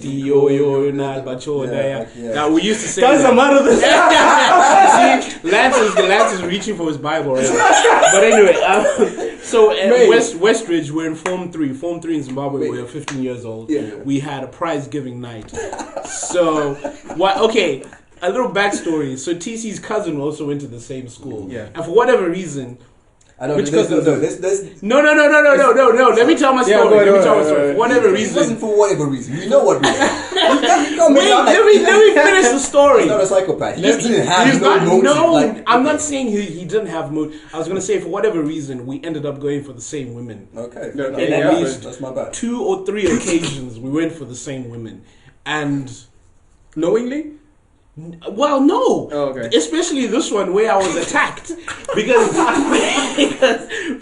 Dio Nad Bachodaya. Now we used to say. Guys, I'm out of this. See, Lance is reaching for his Bible right now. But anyway, so at Westridge, we're in Form 3. Form 3 in Zimbabwe, we were 15 years old. Yeah. We had a prize giving night. So, okay, a little backstory. So TC's cousin also went to the same school. Yeah. And for whatever reason... I don't Which know. No. Let me tell my story. For whatever reason. It wasn't for whatever reason. You know what reason. Let me finish the story. He's not a psychopath. He just didn't have motive. I'm not saying he didn't have mood. I was going to say for whatever reason, we ended up going for the same women. Okay. At least that's my bad. 2 or 3 occasions, we went for the same women. And... Knowingly? Well, no. Oh, okay. Especially this one where I was attacked. because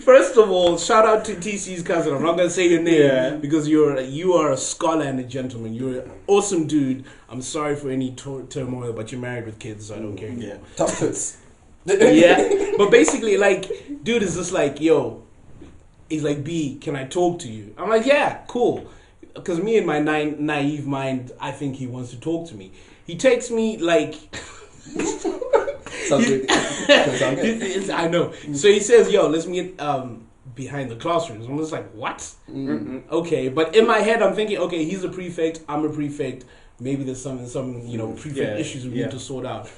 first of all, shout out to TC's cousin. I'm not going to say your name because you are a scholar and a gentleman. You're an awesome dude. I'm sorry for any turmoil, but you're married with kids, so I don't care anymore. Tough toots. But basically, like, dude is just like, yo, he's like, B, can I talk to you? I'm like, yeah, cool. Because me in my naive mind, I think he wants to talk to me. He takes me like... I know. So he says, yo, let's meet behind the classrooms. I'm just like, what? Okay. But in my head, I'm thinking, okay, he's a prefect, I'm a prefect. maybe there's some prefect issues we need to sort out.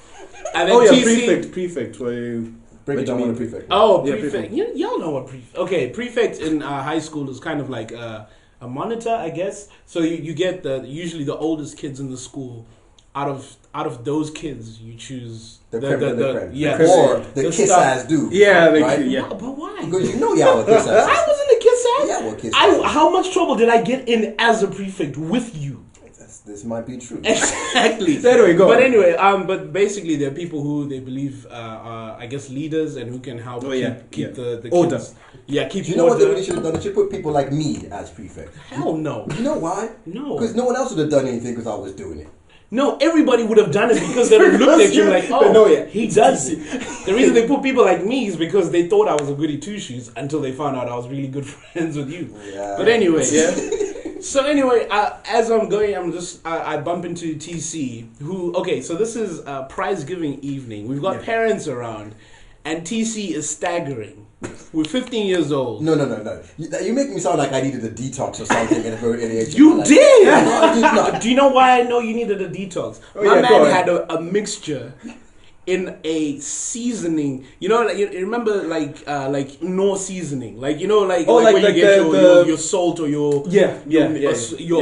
And then prefect. Break it down what a prefect. Oh, prefect. Y'all know what prefect. Okay, prefect in high school is kind of like a monitor, I guess. So you get usually the oldest kids in the school. Out of those kids, you choose the kiss ass dude. Yeah, right? But why? Because y'all were kiss ass. I wasn't a kiss ass. Yeah, well, kiss ass. How much trouble did I get in as a prefect with you? This might be true. Exactly. So anyway, go. But anyway, but basically, there are people who they believe are, I guess, leaders and who can help keep the order. Kids. Yeah, keep. Do you know what they really should have done? They should put people like me as prefect. Hell no. You know why? No. Because no one else would have done anything because I was doing it. No, everybody would have done it because they would have looked at you like, he does it. The reason they put people like me is because they thought I was a goody two-shoes until they found out I was really good friends with you. Yeah. But anyway, So anyway, as I'm going, I bump into TC, so this is prize giving evening. We've got parents around, and TC is staggering. We're 15 years old. No. You make me sound like I needed a detox or something at a very early age. You did! No, I did not. Do you know why I know you needed a detox? My man had a mixture in a seasoning. You know, like, you remember like no seasoning. Like, you know, like when you get your salt or your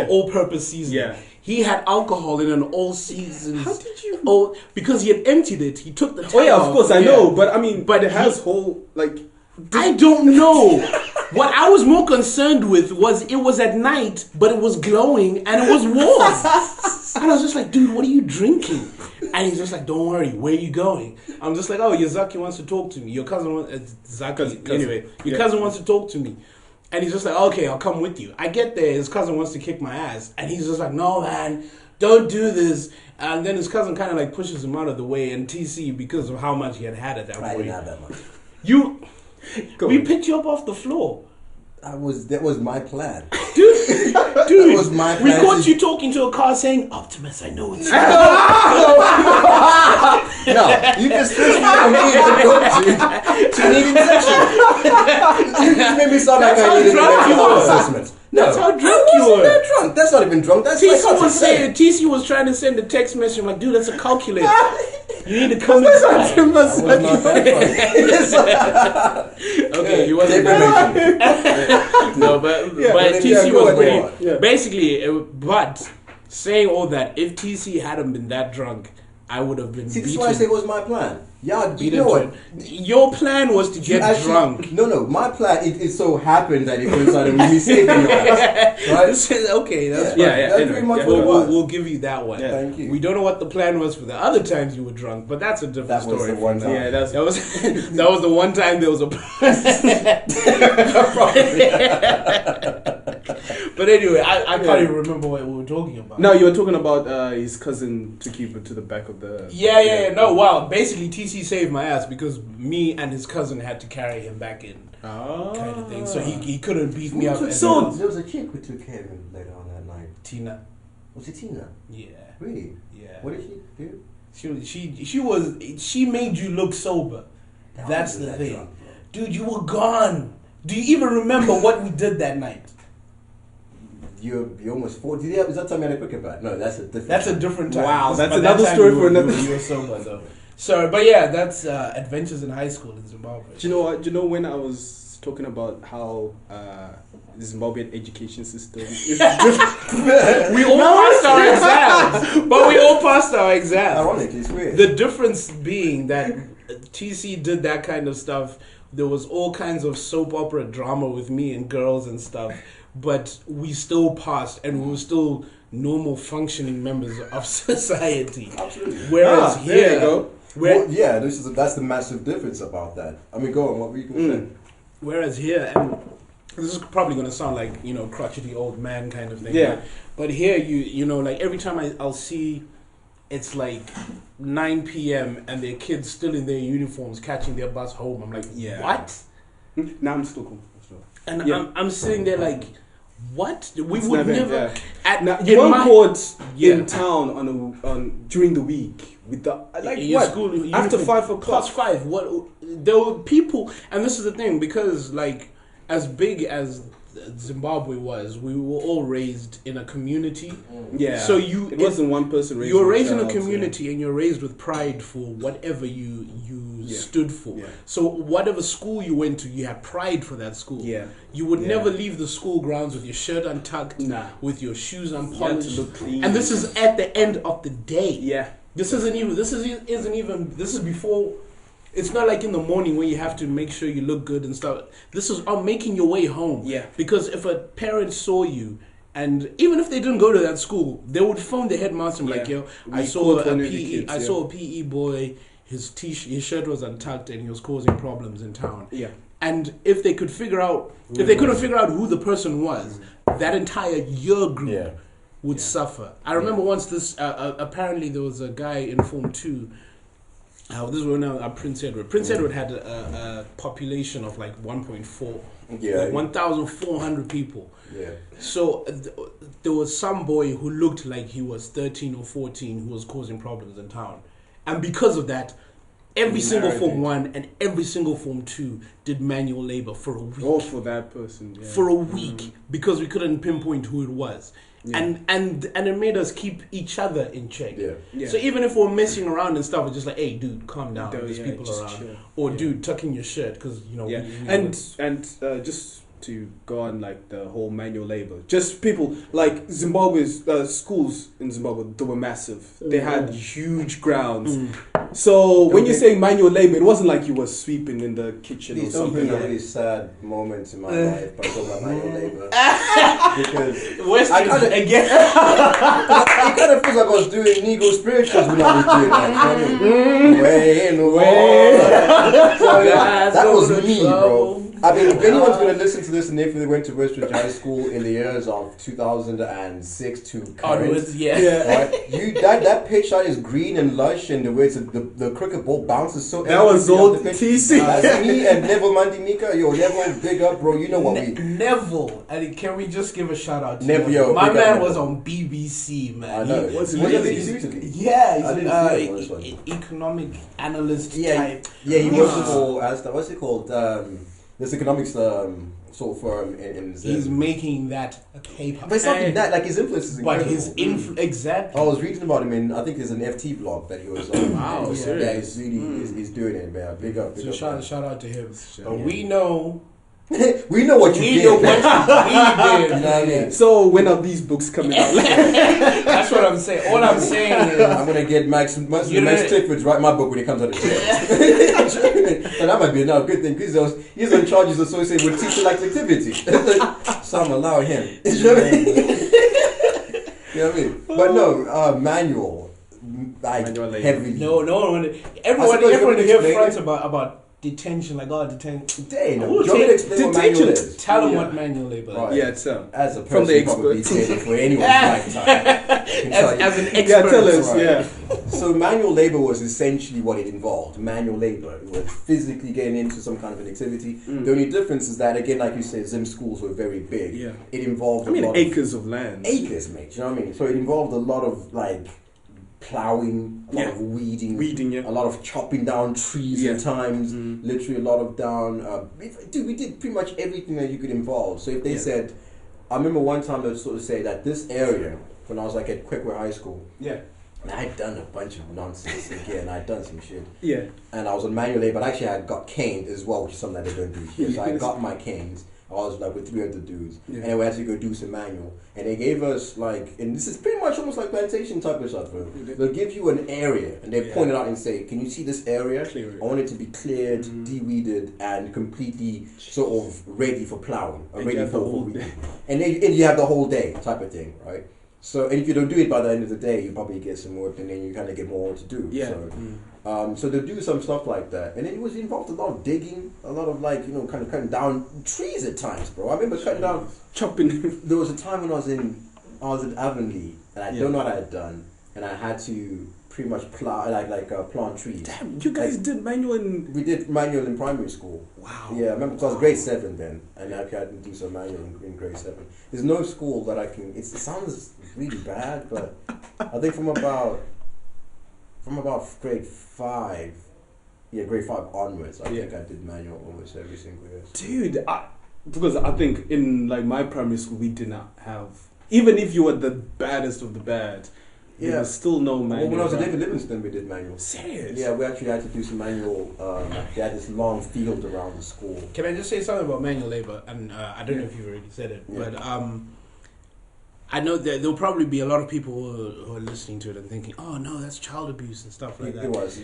all-purpose seasoning. Yeah. He had alcohol in an all-seasons. How did you? Oh, because he had emptied it. He took the. Of course I know, but I mean, but it has whole like. I don't know. What I was more concerned with was it was at night, but it was glowing and it was warm. And I was just like, dude, what are you drinking? And he's just like, don't worry, where are you going? I'm just like, oh, Yazaki wants to talk to me. Your cousin wants your cousin wants to talk to me. And he's just like, okay, I'll come with you. I get there, his cousin wants to kick my ass. And he's just like, no, man, don't do this. And then his cousin kind of like pushes him out of the way. And TC, because of how much he had at that point. I didn't have that much. We picked you up off the floor. That was my plan. Dude, that was my plan. We caught you talking to a car saying, Optimus, I know it's you. No, you just switched me from being a coach to needing section. You just made me sound like I needed an assessment. That's how drunk you were. That drunk. That's not even drunk. That's TC was trying to send a text message. I'm like, dude, that's a calculator. You need to come inside. I was not that drunk. Okay, he wasn't that drunk. No, but TC was pretty. Yeah. Basically, but saying all that, if TC hadn't been that drunk, I would have been. See, this is why I say it was my plan. Yeah, you know what? Your plan was to get drunk. No, my plan, it so happened that it coincided with me saving your ass. Right? Okay, that's fine. That's pretty much what it was. We'll give you that one. Yeah. Thank you. We don't know what the plan was for the other times you were drunk, but that's a different story. That was the one time. Yeah, that was the one time there was a. But anyway, I can't even remember what we were talking about. No, you were talking about his cousin to keep it to the back of the. Yeah. No, wow. Basically, TC saved my ass because me and his cousin had to carry him back in. Kind of thing. So he couldn't beat me up. So there was a chick who took care of him later on that night. Tina. Was it Tina? Yeah. Really? Yeah. What did she do? She made you look sober. That's the thing. Drunk, dude, you were gone. Do you even remember what we did that night? You almost 40. Yeah, is that time you had a cricket bat? No, that's a different. That's a different time. Wow, that's another story for another. You were sober though. So, but yeah, that's adventures in high school in Zimbabwe. Do you know what? Do you know when I was talking about how the Zimbabwean education system is different? We all passed our exams, but we all passed our exams. Ironically, it's weird. The difference being that TC did that kind of stuff. There was all kinds of soap opera drama with me and girls and stuff, but we still passed, and we were still normal functioning members of society. Absolutely. Whereas here, there you go. That's the massive difference about that. I mean, go on. What were you going to say? Whereas here, and this is probably going to sound like, crotchety old man kind of thing. Yeah. But here, like every time I'll see, it's like 9 p.m. and their kids still in their uniforms catching their bus home. I'm like, what? Now I'm still cool. And I'm sitting there like, what? We it's would never. You weren't caught in town on during the week with the what? School, after 5 o'clock. +5. What? There were people, and this is the thing, because like as big as Zimbabwe was, we were all raised in a community. Yeah. So it wasn't one person raised. You were raised in a community, and you're raised with pride for whatever you stood for. Yeah. So whatever school you went to, you had pride for that school. Yeah. You would never leave the school grounds with your shirt untucked, with your shoes unpolished. You had to look clean. And this is at the end of the day. Yeah. This is before. It's not like in the morning where you have to make sure you look good and stuff. This is on making your way home. Yeah. Because if a parent saw you, and even if they didn't go to that school, they would phone the headmaster and be like, "Yo, I saw a PE boy. His shirt was untucked and he was causing problems in town." Yeah. And if they could figure out, if they couldn't figure out who the person was, that entire year group would suffer. I remember once this. Apparently, there was a guy in Form 2. This was when Prince Edward. Prince Edward had a population of like 1.4, 1,400 people. Yeah. So there was some boy who looked like he was 13 or 14 who was causing problems in town, and because of that, every single Form 1 and every single Form 2 did manual labor for a week. All for that person. Yeah. For a week, because we couldn't pinpoint who it was. Yeah. And it made us keep each other in check. Yeah. Yeah. So even if we're messing around and stuff, it's just like, hey, dude, calm down. There's people around. Chill. Or dude, tuck in your shirt because we just to go on like the whole manual labor. Just people like Zimbabwe's schools in Zimbabwe, they were massive. They had huge grounds. So when you're saying manual labor, it wasn't like you were sweeping in the kitchen or something. These don't bring a really sad moment in my life, but talking about manual labor. Because I kind it kind of feels like I was doing Negro spirituals when I was doing that. Way in the way. That was me, bro. I mean, if anyone's going to listen to this and if they went to Westridge High School in the years of 2006 to current, right? That pitch that is green and lush and the way the cricket ball bounces so. That was old TC. That's me and Neville Mandimika. Yo, Neville, big up, bro. You know what Neville. And can we just give a shout out to Neville? My man was on BBC, man. I know. Was he BBC? Yeah, he's an economic analyst type. Yeah, he works for what's it called? This economics sort of firm in he's making that a paper. But it's not that, like his influence is incredible. But his exactly. I was reading about him in, I think there's an FT blog that he was on. Wow, yeah, he's really he's doing it, man. Big up. Shout out to him. But we know we know what you did. We know what you did. You know what I mean? So when are these books coming out? That's what I'm saying. All I'm saying is I'm gonna get Max Clifford's write my book when it comes out of jail. And that might be another good thing because he's on charges associated with teacher-like activity. So I'm allowing him. You know what I mean? You know what I mean? But no, manual. Heavily. No one. Everyone here fronts about detention, detention. Detention. Tell them what manual labor is. Right. Yeah, it's as a person from the expert for anyone's lifetime. As an expert. Yeah, tell us. Yeah. So manual labor was essentially what it involved. Manual labor. It was physically getting into some kind of an activity. The only difference is that, again, like you said, Zim schools were very big. Yeah. It involved acres of land. Acres, mate. You know what I mean? So it involved a lot of plowing, a lot of weeding, a lot of chopping down trees at times, literally a lot of down. We did pretty much everything that you could involve. So if they said, I remember one time they would sort of say that this area, when I was at Quickway High School, and I'd done a bunch of nonsense again, I'd done some shit. Yeah. And I was on manual labor, but actually I got caned as well, which is something that they don't do here. So I got my canes. I was with 300 dudes, and we had to go do some manual. And they gave us and this is pretty much almost like plantation type of stuff, bro. They'll give you an area, and they point it out and say, "Can you see this area? I want it to be cleared, de-weeded, and completely sort of ready for plowing, ready for weeding." And you have the whole day type of thing, right? So, and if you don't do it by the end of the day, you probably get some work, and then you kind of get more to do. Yeah. So they'll do some stuff like that, and then it was involved a lot of digging, a lot of kind of cutting down trees at times, bro. I remember cutting down, chopping. There was a time when I was in Avonlea, and I don't know what I had done, and I had to pretty much plow plant trees. Damn, you guys did manual We did manual in primary school. Wow. Yeah, I remember because I was grade 7 then, and I had to do some manual in grade 7. There's no school that I can. It sounds really bad, but I think from about grade 5 onwards, I think I did manual almost every single year. Dude, because I think in like my primary school we did not have, even if you were the baddest of the bad, there was still no manual. Well, when I was at David Livingston, we did manual. Serious? Yeah, we actually had to do some manual. They had this long field around the school. Can I just say something about manual labor? And I don't know if you've already said it, but I know that there'll probably be a lot of people who are listening to it and thinking, "Oh no, that's child abuse and stuff like that." It was.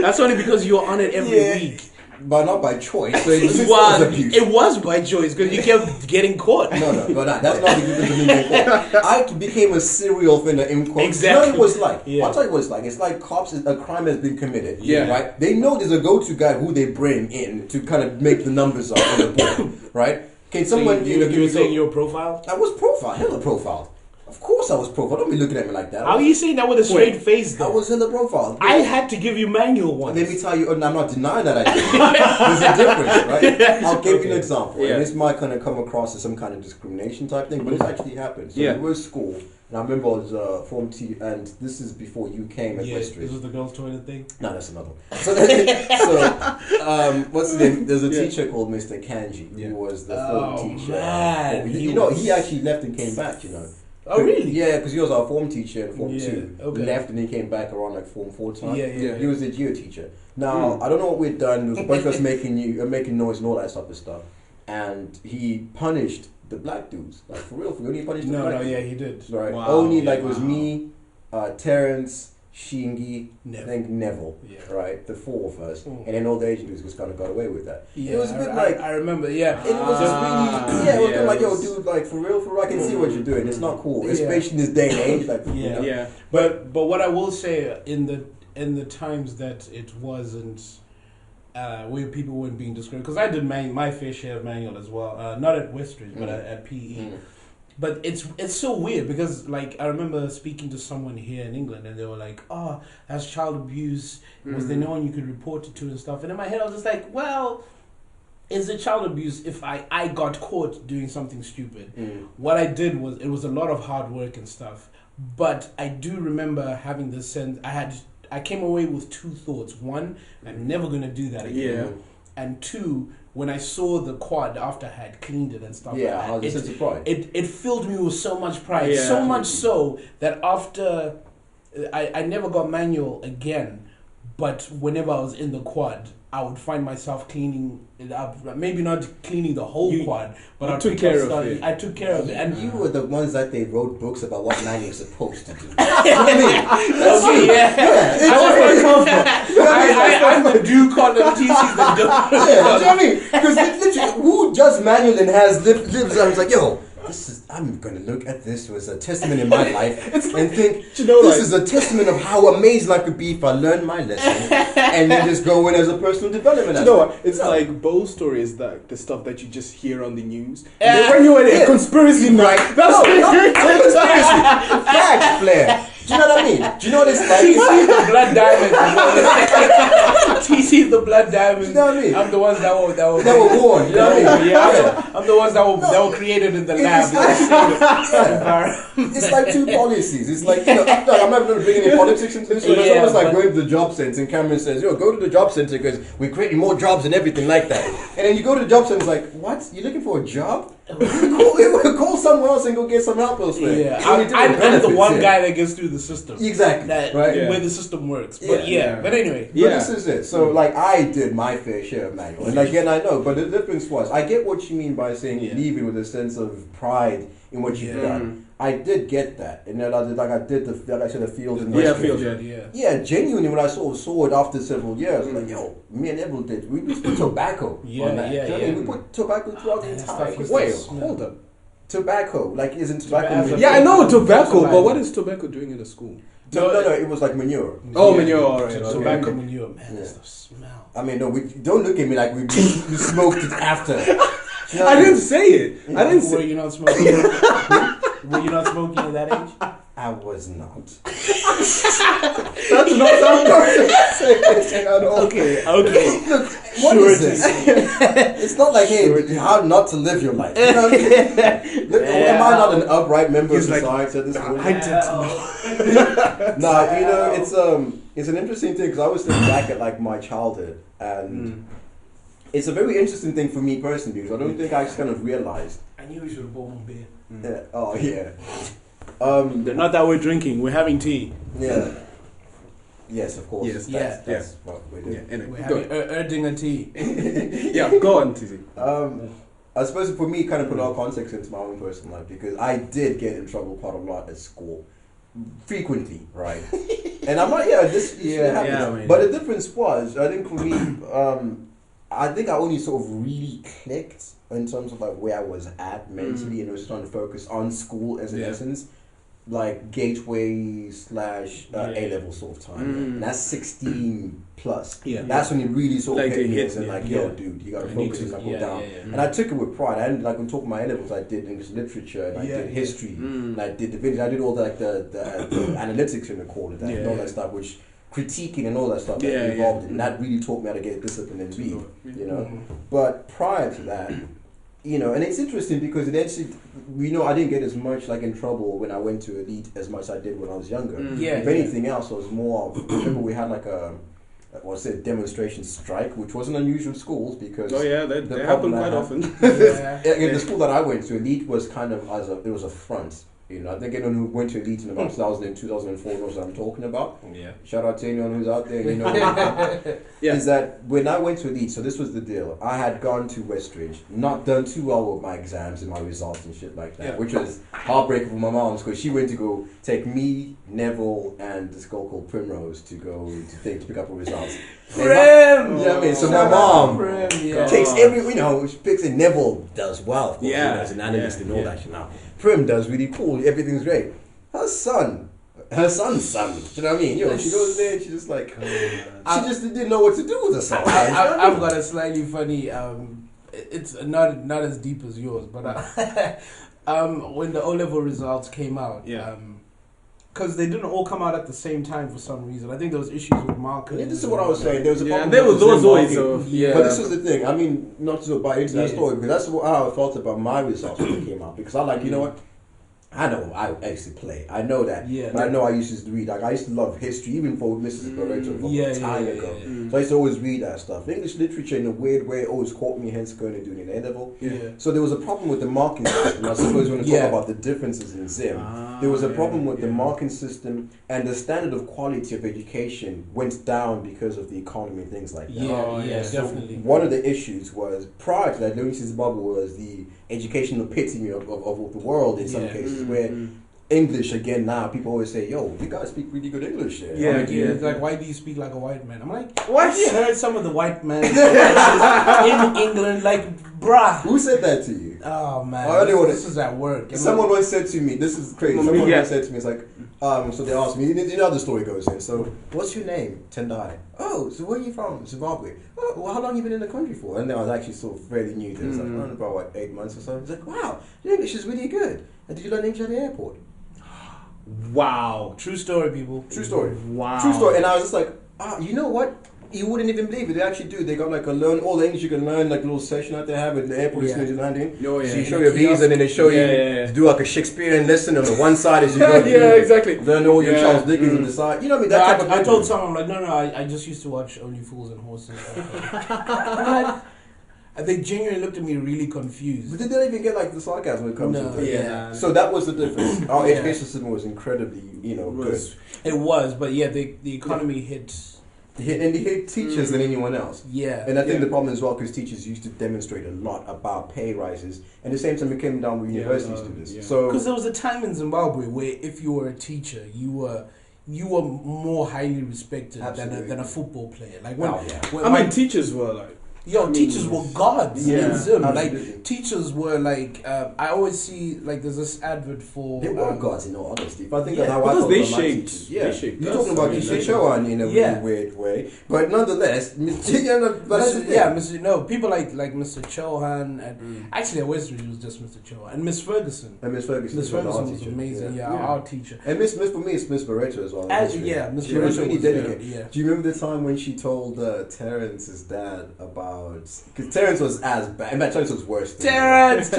That's only because you're on it every week. But not by choice. So it was abuse. It was by choice because you kept getting caught. No, that's not because of me being caught. I became a serial offender in quotes. Exactly. You know what it was like? Yeah. I'll tell you what it's like. It's like cops, a crime has been committed. Yeah. Right? They know there's a go-to guy who they bring in to kind of make the numbers up on the board. Right? Can someone... So you were saying you were profiled? I was profiled. Hella profiled. Of course I was profiled. Don't be looking at me like that. How are you saying that with a straight face, though? I was hella profiled. I had to give you manual once. Let me tell you, and I'm not denying that I did. There's a difference, right? I'll give you an example. Yeah. And this might kind of come across as some kind of discrimination type thing, but it's actually happened. So we were at school, and I remember I was Form T, and this is before you came at Westridge. This was the girls' toilet thing? No, that's another one. What's the name? There's a teacher called Mr. Kanji, who was the form teacher. Man, he actually left and came back, you know. Oh, really? Yeah, because he was our form teacher in Form 2. Okay. Left and he came back around like Form 4 time. Yeah. He was a geo teacher. Now, I don't know what we'd done. It was a bunch of us making noise and all that type of stuff. And he punished the black dudes. Like, for real. He punished the black dudes. He did. Right. Wow. Only, like, it was me, Terrence, Shingi, Neville. I think Neville, right? The four of us. And then all the Asian dudes just kind of got away with that. Yeah, it was a bit I remember, It was just really, it was like, yo, dude, like, for real, I can see what you're doing. It's not cool, especially in this day and age. Like, you know? But what I will say, in the times that it wasn't, where people weren't being discriminated, because I did my fair share of manual as well, not at Westridge, but at PE. But it's so weird because, like, I remember speaking to someone here in England and they were like, "Oh, that's child abuse. Was there no one you could report it to and stuff?" And in my head I was just like, well, is it child abuse if I got caught doing something stupid? What I did was, it was a lot of hard work and stuff. But I do remember having this sense, I came away with two thoughts. One, I'm never going to do that again. And two, when I saw the quad after I had cleaned it and stuff, I was a sense of pride. It filled me with so much pride, so much so that after I never got manual again, but whenever I was in the quad, I would find myself cleaning it up. Maybe not cleaning the whole quad, but I took care of it. I took care of it, and you were the ones that they wrote books about what manual is supposed to do. I'm the do column, TC's the do. You know what I mean? Because literally, who does manual and has lives? I was like, yo. I'm gonna look at this as a testament in my life and think, this is a testament of how amazing I could be if I learned my lesson and then just go in as a personal development. You know what? It's like Bo's story is like the stuff that you just hear on the news. And then when you're in a conspiracy night, that's conspiracy. Facts, Flair. Do you know what I mean? Do you know what it's like? TC the blood diamonds. TC the blood diamonds. You know what I mean? I'm the ones that were born. You know what I mean? I'm the ones that were created in the lab. It's like two policies. It's like, you know, I'm not going to bring any politics into this. But it's almost like going to the job center and Cameron says, yo, go to the job center because we're creating more jobs and everything like that. And then you go to the job center, it's like, what? You're looking for a job? Call someone else and go get some help elsewhere. Yeah, I'm the one guy that gets through the system. Exactly. Where the system works. But but anyway. But this is it. So like I did my fair share of manual. And again I know, but the difference was I get what you mean by saying leaving with a sense of pride in what you've done. I did get that. And then I did the field in Westridge. Yeah, genuinely when I saw it after several years, like, yo, me and Neville did. We put tobacco on that. We put tobacco throughout the entire. Wait, hold up. Tobacco, like isn't tobacco? Yeah, I know tobacco, but what is tobacco doing in the school? No, it was like manure. Oh, manure, alright. Tobacco manure, man, that's the smell. I mean, no, don't look at me like we smoked it after. You know I didn't say it. I didn't say. Were you not smoking? Were you not smoking at that age? I was not. That's not something. Okay. Look, what is this? It's not like, hey, how not to live your life. You know what I mean? Look, am I not an upright member of society at this point? I didn't know. Nah, you know, it's an interesting thing because I was thinking back at like my childhood and it's a very interesting thing for me personally because I don't think I just kind of realized. I knew we should have bought more beer. Yeah. Oh yeah. They're not that we're drinking. We're having tea. Yeah. Yes, of course. Yes. That's what we're doing. Yeah, anyway, We're having Erdinger tea. Yeah, go on, Tizi. I suppose for me, kind of put all context into my own personal life because I did get in trouble quite a lot at school, frequently, right? And I'm not, this happens. But the difference was, I think for me, I think I only sort of really clicked in terms of like where I was at mentally, and I was trying to focus on school as an essence. Like gateway / A level sort of time, and that's 16 plus. Yeah, that's when it really sort of like hit me and like, yo, dude, you gotta focus and go down. And I took it with pride. I like on top of my A levels, I did English literature and I did history, and I did divinity. I did all the analytics in the quarter, and all that stuff, which critiquing and all that stuff that involved in. And that really taught me how to get disciplined and read. You know, but prior to that. You know, and it's interesting because it actually, I didn't get as much like in trouble when I went to elite as much as I did when I was younger. If anything else, I was more. Remember, we had like a demonstration strike, which wasn't unusual in schools because they happen quite often. The school that I went to, elite was kind of it was a front. You know, I think anyone who went to elite in about 2004 knows what I'm talking about. Yeah. Shout out to anyone who's out there. You know, is that when I went to elite? So this was the deal. I had gone to Westridge, not done too well with my exams and my results and shit like that, which was heartbreaking for my mom because she went to go take me, Neville, and this girl called Primrose to go to pick up her results. Prim! I mean, so my mom takes she picks it. Neville does well, of course, as an analyst and all that shit now. Prim does really cool. Everything's great. Her son's son. You know what I mean? She goes there and she's just like, she just didn't know what to do with herself. I've got a slightly funny. It's not as deep as yours, but when the O-level results came out, because they didn't all come out at the same time for some reason. I think there was issues with markers. Yeah, this is what I was saying. There was a problem. There was always But this was the thing. I mean, not to buy into that story, because that's how I felt about my results when they came out. Because you know what? I know I used to play. I know that. Yeah. But I know I used to read. Like I used to love history, even for Mrs. Barreto from time ago. So I used to always read that stuff. English literature, in a weird way, always caught me. Hence, going and doing an A level. Yeah. So there was a problem with the marking system. I suppose when we talk about the differences in Zim, there was a problem with the marking system, and the standard of quality of education went down because of the economy and things like that. So definitely. One of the issues was prior to that, Louis' bubble was the educational epitome of the world in some cases, where English, again, now people always say, yo, you guys speak really good English there. It's like, why do you speak like a white man? I'm like, what? Have you heard some of the white men in England, like, bruh? Who said that to you? Oh, man. This is at work. Someone once said to me, this is crazy, someone once said to me, it's like, so they asked me, you know how the story goes in, so, what's your name? Tendai. Oh, so where are you from? Zimbabwe. Oh, well, how long have you been in the country for? And then I was actually sort of fairly new to it. It's like, about 8 months or so. It's like, wow, your English is really good. And did you learn English at the airport? Wow. True story, people. True story. Wow. True story. And I was just like, you know what? You wouldn't even believe it. They actually do. They got like all the English you can learn, like a little session that they have at the airport as soon as you land in. So you show your visa and then they show you do like a Shakespearean lesson on the one side as you go. Exactly. Learn all your Charles Dickens on the side. You know what I mean? I told someone, like, no, I just used to watch Only Fools and Horses. And they genuinely looked at me really confused. But they didn't even get like the sarcasm when it comes to it. So that was the difference. Our education system was incredibly, good. It was, but the economy hit. And they hit teachers than anyone else. Yeah. And I think the problem as well, because teachers used to demonstrate a lot about pay rises. And the same time it came down with university students. So because there was a time in Zimbabwe where if you were a teacher, you were more highly respected than a football player. Like when teachers were like. Teachers were gods in Zim. Absolutely. Like, teachers were like, I always see, like, there's this advert for... They were gods, in all honesty. If I think of how because they shaped. You're talking about Mr. Chowan in a really weird way. But nonetheless, people like Mr. Chohan, and actually at Westridge was just Mr. Chohan, and Miss Ferguson. Miss Ferguson was amazing, our teacher. And Miss for me, it's Miss Barreto as well. Miss She was Barreto really dedicated. Do you remember the time when she told Terrence's dad about about because Terrence was as bad. In fact, Terrence was worse. Terrence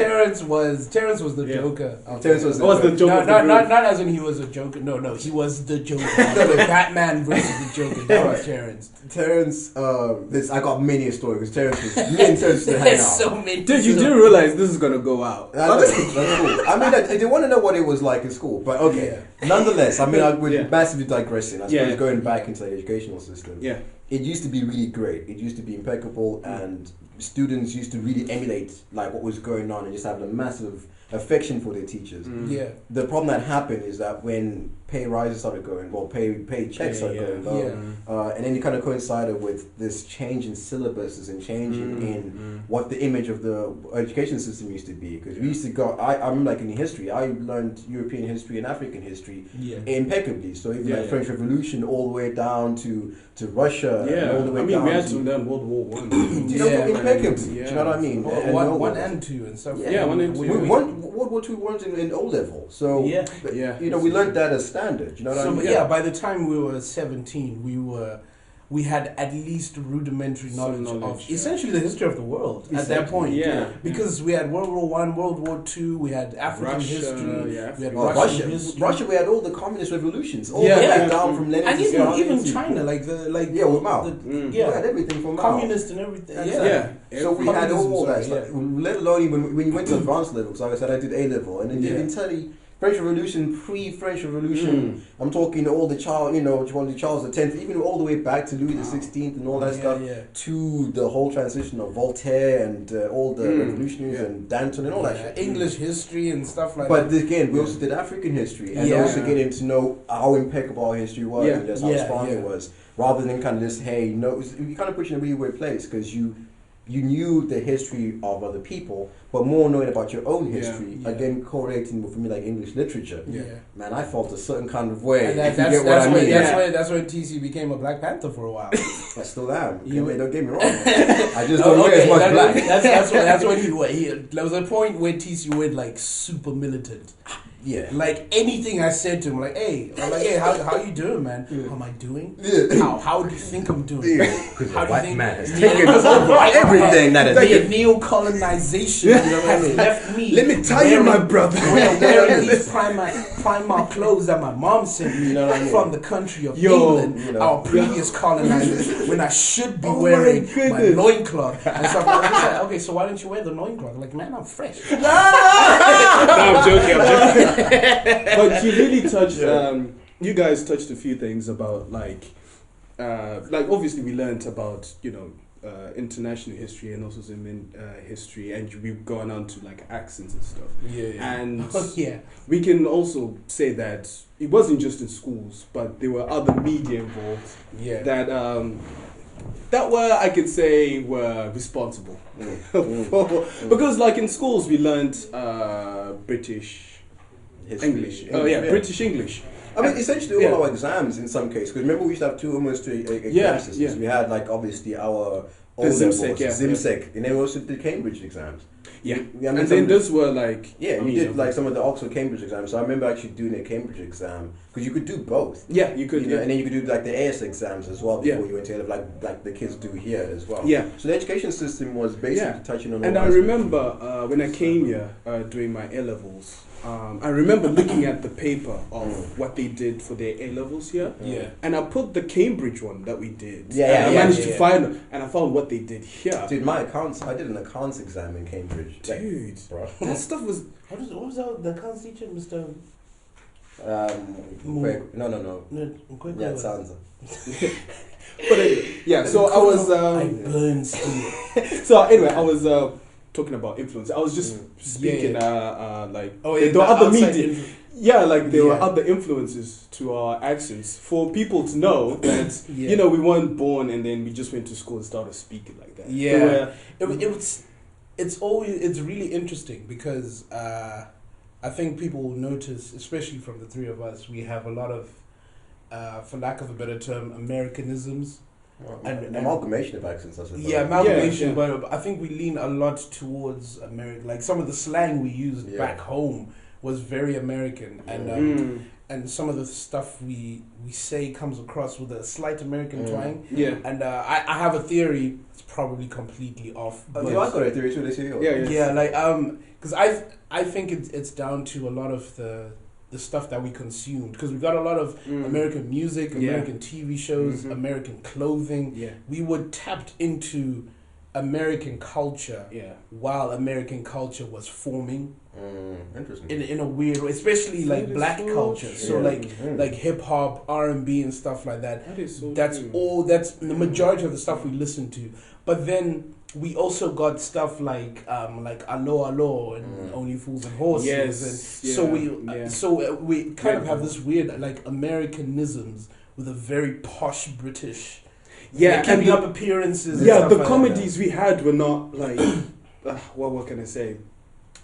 was the Joker. Terrence was the Joker. Not as in he was a Joker. No, he was the Joker. Batman versus the Joker. That was Terrence. Terrence, I got many stories because Terrence was me and Terrence to hang out. So many. Dude, you do realize this is gonna go out. That's cool. I mean, I want to know what it was like in school, but okay. Yeah. Nonetheless, I mean, we're massively digressing. I suppose going back into the educational system. Yeah. It used to be really great. It used to be impeccable, and students used to really emulate like what was going on and just have a massive affection for their teachers. Yeah. The problem that happened is that when pay rises started going, pay checks started going low, and then it kind of coincided with this change in syllabuses and changing in what the image of the education system used to be. Because we used to go, I'm like in history, I learned European history and African history impeccably. So even like French Revolution all the way down to Russia, and all the way down. We had to learn World War One. Impeccably. Do you know what I mean? One and two and stuff. One and two. World War II weren't in O level, so we learned that as standard. You know what I mean? By the time we were 17, we had at least rudimentary knowledge of essentially the history of the world at that point. Yeah, because we had World War One, World War Two, we had African history, we had Russian history. Russia, we had all the communist revolutions, all the way down from Lenin and even China, with Mao. We had everything from Mao, communist and everything. So we had all that stuff. Let alone even when you went to advanced level. So like I said, I did A level, and then you can tell you. French Revolution, pre-French Revolution. I'm talking all the Charles X, even all the way back to Louis XVI and all that stuff, to the whole transition of Voltaire and all the revolutionaries and Danton and all that shit. English history and stuff like that. But again, we also did African history and also getting to know how impeccable our history was and just how strong it was, rather than kind of just, you kind of put you in a really weird place because you knew the history of other people, but more knowing about your own history, again correlating with me like English literature. Man, I felt a certain kind of way. And that's when TC became a Black Panther for a while. I still am. Don't get me wrong. I just don't wear as much black. That's when he there was a point where TC went like super militant. Yeah. Like anything I said to him, hey, how you doing, man? How am I doing? How do you think I'm doing? Because the white man has taken over everything that is neo-colonization has left me. Let me tell you, my brother. Wearing these Primark clothes that my mom sent me from the country of England, our previous colonizers, when I should be wearing my loincloth and stuff. Like, okay, so why don't you wear the loincloth? I'm like, man, I'm fresh. No, I'm joking. But you really touched. You guys touched a few things about like obviously we learned about international history and also some history, and we've gone on to like accents and stuff. And we can also say that it wasn't just in schools, but there were other media involved. That were, I could say, were responsible because like in schools we learned British history. English. British English. I mean, essentially all our exams in some cases. Because remember, we used to have almost two exam systems. We had like obviously our ZIMSEC, and then we also did Cambridge exams. And then those were like we did like some of the Oxford Cambridge exams. So I remember actually doing a Cambridge exam because you could do both. Yeah, you could. And then you could do like the AS exams as well before you went to like the kids do here as well. Yeah. So the education system was basically touching on. And I remember when I came here doing my A levels. I remember looking at the paper of what they did for their A levels here. Yeah. And I put the Cambridge one that we did. I managed to find, and I found what they did here. Dude, I did an accounts exam in Cambridge. Dude, bro. That stuff was. What was the accounts teacher, Mr. No. Yeah, it sounds. But anyway, so I was. I burned steel. So anyway, I was. Talking about influence, I was just speaking there were other media there were other influences to our accents for people to know that we weren't born and then we just went to school and started speaking like that. It's really interesting because I think people will notice, especially from the three of us, we have a lot of for lack of a better term, Americanisms. And amalgamation of accents, I suppose. Amalgamation, but I think we lean a lot towards American. Like some of the slang we used back home was very American, and some of the stuff we say comes across with a slight American twang. Yeah, and I have a theory. It's probably completely off. I got a theory too. They say, because I think it's down to a lot of the stuff that we consumed, because we got a lot of American music, American TV shows, American clothing. Yeah, we were tapped into American culture while American culture was forming. Interesting. In a weird way, especially like black culture. So like hip hop, R&B and stuff like that. That is so that's true. all. That's the majority of the stuff we listen to. But then we also got stuff like Allo Allo and Only Fools and Horses. Yes. And so we kind of have this weird like Americanisms with a very posh British. Yeah, keeping up appearances. Yeah, and the stuff comedies we had were not like what can I say?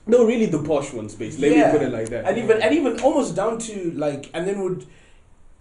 No, really the posh ones, basically. Let me put it like that. And even almost down to like, and then would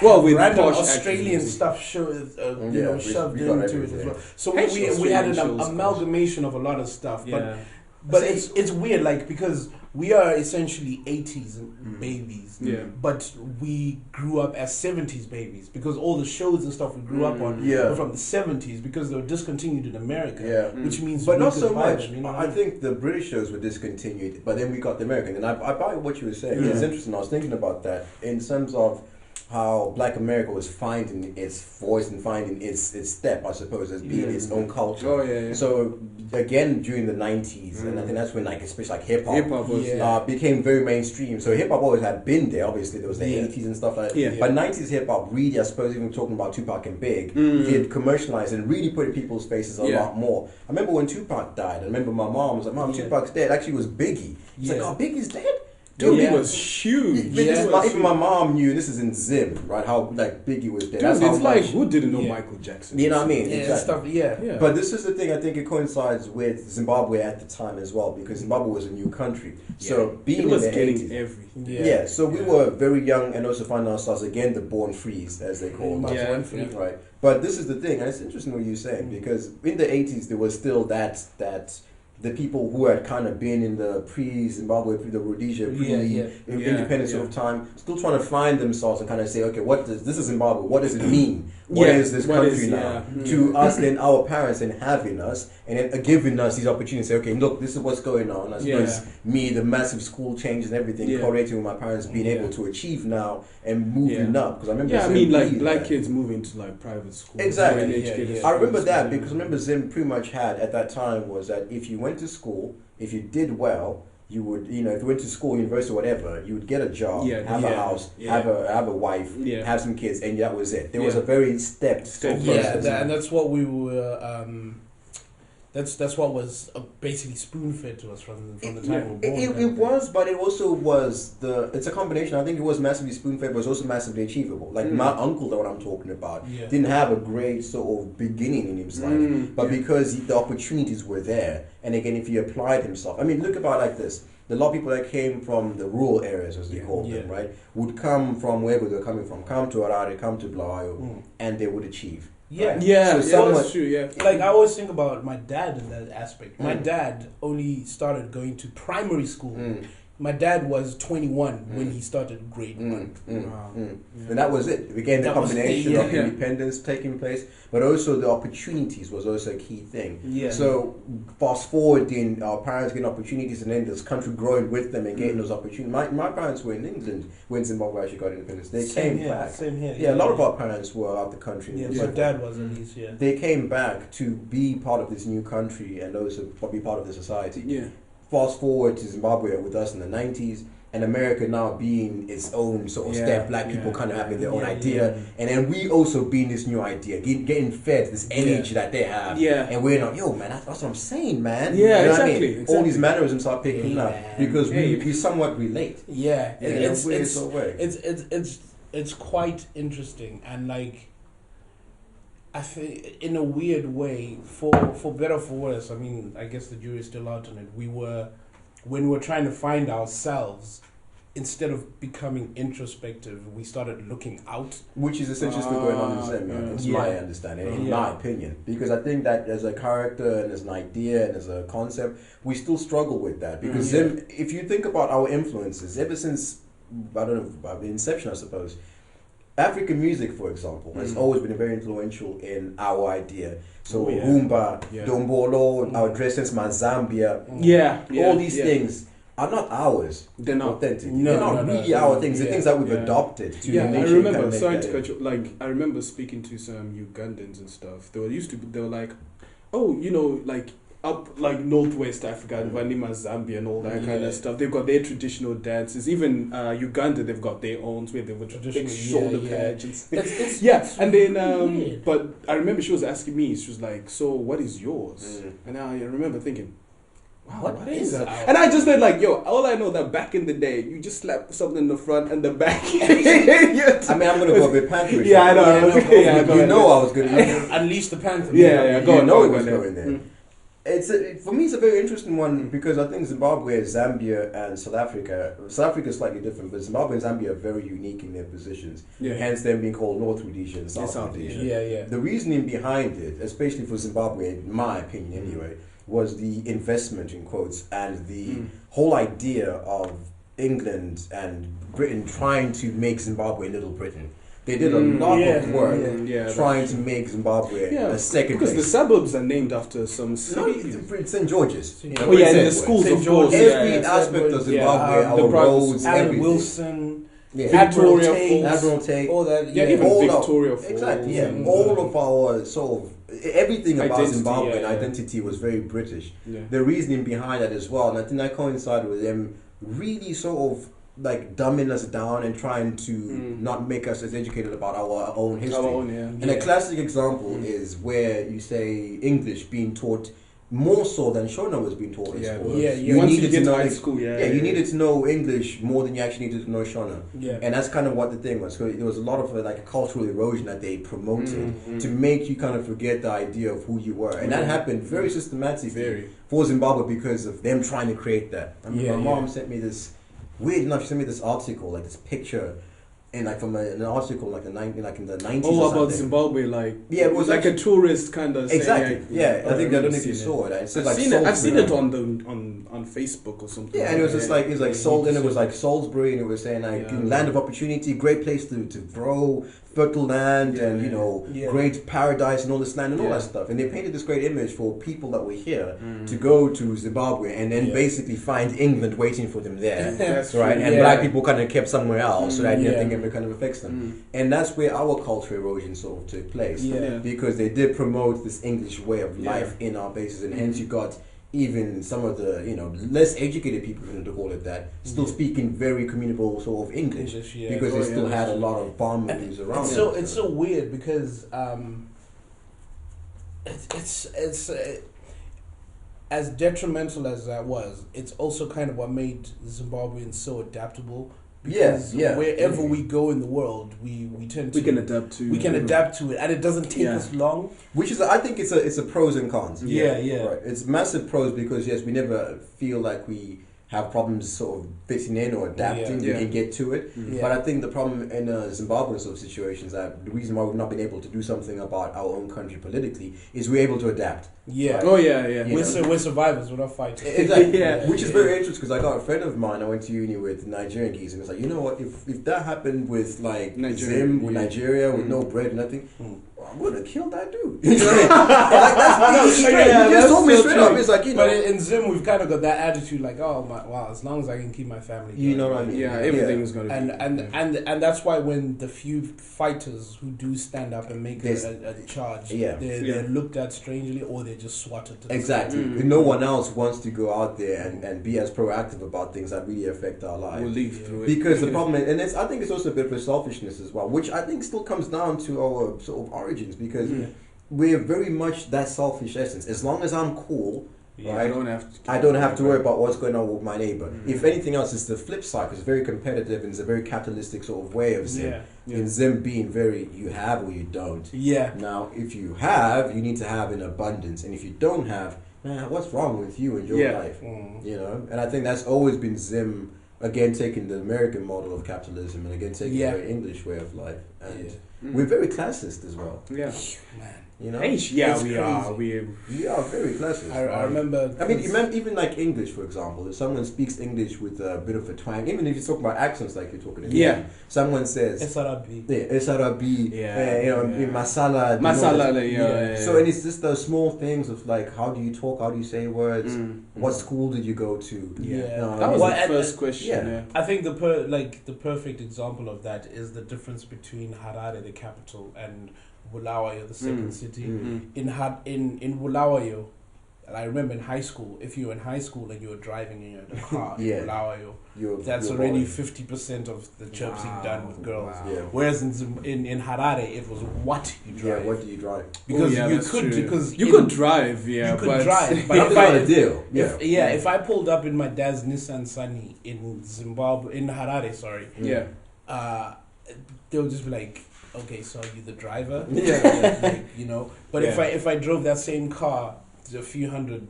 with random posh Australian actors. stuff shoved into it as well. So Actually, we had an Australian shows, amalgamation of a lot of stuff. Yeah. But it's weird, like, because we are essentially 80s babies. Yeah. But we grew up as 70s babies, because all the shows and stuff we grew up on were from the 70s, because they were discontinued in America. Yeah. Which means, but not so much. Them, you know I think the British shows were discontinued, but then we got the American. And I buy what you were saying. It's interesting. I was thinking about that in terms of how Black America was finding its voice and finding its step, I suppose, as being its own culture. Oh yeah. So again, during the 90s, and I think that's when, like, especially like hip hop became very mainstream. So hip hop always had been there. Obviously, there was the 80s and stuff like that. Yeah. But 90s hip hop really, I suppose, even talking about Tupac and Big, did commercialize and really put in people's faces a lot more. I remember when Tupac died. I remember my mom was like, "Mom, Tupac's dead." Actually, it was Biggie. She's like, "Oh, Biggie's dead." Dude, he was huge. Even my mom knew, this is in Zim, right? How like Biggie was there. Dude, That's it's how like, much, who didn't know Michael Jackson? You know what I mean? Exactly. But this is the thing, I think it coincides with Zimbabwe at the time as well, because Zimbabwe was a new country. So being was in the getting 80s, everything. so we were very young and also finding ourselves again the born frees, as they call it. Right. But this is the thing, and it's interesting what you're saying, because in the 80s there was still that the people who had kind of been in the pre-Zimbabwe, the Rhodesia, independence sort of time, still trying to find themselves and kind of say, okay, this is Zimbabwe, what does it mean? What is this country now? To us, then our parents, and having us, and then giving us these opportunities, say, okay, look, this is what's going on. I suppose me, the massive school changes and everything, correlating with my parents being able to achieve now and moving up. Because I remember like black kids moving to like private schools. Exactly. I remember that because I remember Zim pretty much had at that time was that if you went to school, if you did well, you would, if you went to school, university, or whatever, you would get a job, have a house, have a wife, have some kids, and that was it. There was a very stepped process. And that's what we were. That's what was basically spoon fed to us from the time we were born. It was, but it also was it's a combination. I think it was massively spoon fed, but it was also massively achievable. Like my uncle, that what I'm talking about, didn't have a great sort of beginning in his life, but because the opportunities were there, and again, if he applied himself, I mean, look about it like this. A lot of people that came from the rural areas, as they call them, right, would come from wherever they're coming from, come to Harare, come to Blayo, and they would achieve. That's true. Like, I always think about my dad in that aspect. My dad only started going to primary school. My dad was 21 when he started grade 1. And that was it. It began the combination of independence taking place, but also the opportunities was also a key thing. So fast forwarding, our parents getting opportunities, and then this country growing with them and getting those opportunities. My parents were in England when Zimbabwe actually got independence. They came back. Same here. Yeah, a lot of our parents were out the country. My dad was at least. They came back to be part of this new country and also be part of the society. Fast forward to Zimbabwe with us in the 90s, and America now being its own sort of step, black people kind of having their own idea, and then we also being this new idea, getting fed this energy that they have, and we're not, man, that's what I'm saying, man. Yeah, you know exactly, what I mean? All these mannerisms are picking up because we somewhat relate. It's quite interesting, and like, I think in a weird way, for better or for worse, I mean, I guess the jury's still out on it. When we were trying to find ourselves, instead of becoming introspective, we started looking out. Which is essentially what's going on in Zim, it's my understanding, in my opinion. Because I think that as a character and as an idea and as a concept, we still struggle with that. Because Zim, if you think about our influences, ever since, I don't know, inception, I suppose, African music, for example, has always been very influential in our idea. So Rumba, Dombolo, our dresses, Mazambia, all these things are not ours. They're not authentic. No, they're not really our things. They're things that we've adopted. To I remember. Sorry to cut you. Like I remember speaking to some Ugandans and stuff. They were like, oh, like up like Northwest Africa, Vanima, Zambia, and all that kind of stuff. They've got their traditional dances. Even Uganda, they've got their own where they would big shoulder pads. And then but I remember she was asking me. She was like, "So what is yours?" And I remember thinking, wow, what is that? And I just said like, all I know that back in the day, you just slap something in the front and the back. I mean, I'm going to go a bit pantherish. Yeah, I know. I was going to unleash the panther. Go on, it was going there. For me, it's a very interesting one because I think Zimbabwe, Zambia, and South Africa is slightly different, but Zimbabwe and Zambia are very unique in their positions. Hence them being called North Rhodesia and South Rhodesia. The reasoning behind it, especially for Zimbabwe, in my opinion anyway, was the investment in quotes and the whole idea of England and Britain trying to make Zimbabwe Little Britain. They did a lot of work trying to make Zimbabwe a second because the suburbs are named after some cities. St. George's. And the schools, of course. Every aspect of Zimbabwe, our roads, Alan Wilson, Admiral Tate, all that. Even Victoria Falls. Exactly, all of our sort of everything about Zimbabwe and identity was very British. The reasoning behind that as well, and I think that coincided with them really sort of like dumbing us down and trying to not make us as educated about our own history. And a classic example is where you say English being taught more so than Shona was being taught in school. You needed to know school. You needed to know English more than you actually needed to know Shona. And that's kind of what the thing was. So there was a lot of like cultural erosion that they promoted to make you kind of forget the idea of who you were. And that happened very systematically for Zimbabwe because of them trying to create that. I mean, my mom sent me this. Weird enough, she sent me this article, like this picture, and like from an article like in the 90s. Oh, about Zimbabwe, like it was like a tourist kind of. Exactly. I think I don't know if you saw it. I've seen it on Facebook or something. Yeah, and it was just like it was like Salisbury, and it was saying like land of opportunity, great place to grow, fertile land, and great paradise and all this land and all that stuff. And they painted this great image for people that were here to go to Zimbabwe and then basically find England waiting for them there. That's right. And black people kind of kept somewhere else, so that nothing ever kind of affects them. And that's where our cultural erosion sort of took place. Because they did promote this English way of life in our bases, and hence you got even some of the less educated people, to call it that, still speaking very communicable sort of English because they still had a lot of bomb movies around. It's so weird because it's as detrimental as that was. It's also kind of what made Zimbabweans so adaptable. Because wherever we go in the world, we can adapt to it, and it doesn't take us long. Which is, I think, it's a pros and cons. Right. It's massive pros because we never feel like we have problems sort of fitting in or adapting. We can get to it. But I think the problem in Zimbabwean sort of situation is that the reason why we've not been able to do something about our own country politically is we're able to adapt. We're survivors. We're not fighters. Exactly. Which is very interesting because I got a friend of mine. I went to uni with Nigerian geese, and it's like, you know what? If that happened with like Nigeria with no bread and nothing, I'm gonna kill that dude. You know what I mean? He just told me straight up. It's like, But in Zim, we've kind of got that attitude, like, as long as I can keep my family going. You know what I mean? Everything is gonna be. And that's why when the few fighters who do stand up and make a charge, they're looked at strangely, or they're just swatted to the side. No one else wants to go out there and be as proactive about things that really affect our lives. We'll leave through it. Because the problem is, and I think it's also a bit of a selfishness as well, which I think still comes down to our sort of origins, because we're very much that selfish essence. As long as I'm cool, right, I don't have to worry about what's going on with my neighbor. If anything else, it's the flip side, because it's very competitive and it's a very capitalistic sort of way of Zim. In Zim being very, you have or you don't. Now, if you have, you need to have in abundance, and if you don't have, what's wrong with you and your life? You know, and I think that's always been Zim. Again, taking the American model of capitalism, and again taking the very English way of life, and we're very classist as well. Man. You know? Yeah, we are. We are very classless. I remember. I mean, even like English, for example. If someone speaks English with a bit of a twang, even if you talk about accents like you're talking English, someone says SRB. Yeah, SRB. Masala. Masala. So and it's just those small things of like, how do you talk? How do you say words? What school did you go to? That was the first question. I think the perfect example of that is the difference between Harare, the capital, and Bulawayo, the second city. In Bulawayo, and I remember in high school, if you were in high school and you were driving in a car in Bulawayo, that's already 50% of the chirping done with girls. Wow. Yeah. Whereas in Harare, it was what you drive. Yeah, what do you drive? Because you could drive, but if not a deal. If I pulled up in my dad's Nissan Sunny in Zimbabwe, in Harare, they would just be like, okay, so are you the driver? But if I drove that same car a few hundred,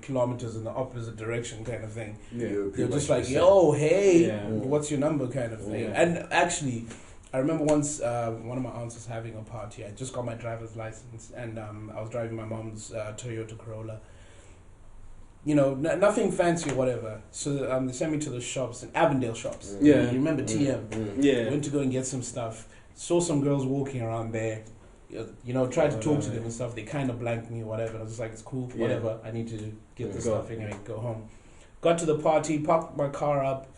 kilometers in the opposite direction, kind of thing, they're just like, yo, hey, what's your number, kind of thing. And actually, I remember once one of my aunts was having a party. I just got my driver's license, and I was driving my mom's Toyota Corolla. Nothing fancy or whatever. So they sent me to the shops, in Avondale shops. You remember TM? Went to go and get some stuff. Saw some girls walking around there, tried to talk to them and stuff. They kind of blanked me or whatever. I was just like, it's cool, whatever. I need to get this stuff anyway, go home. Got to the party, parked my car up.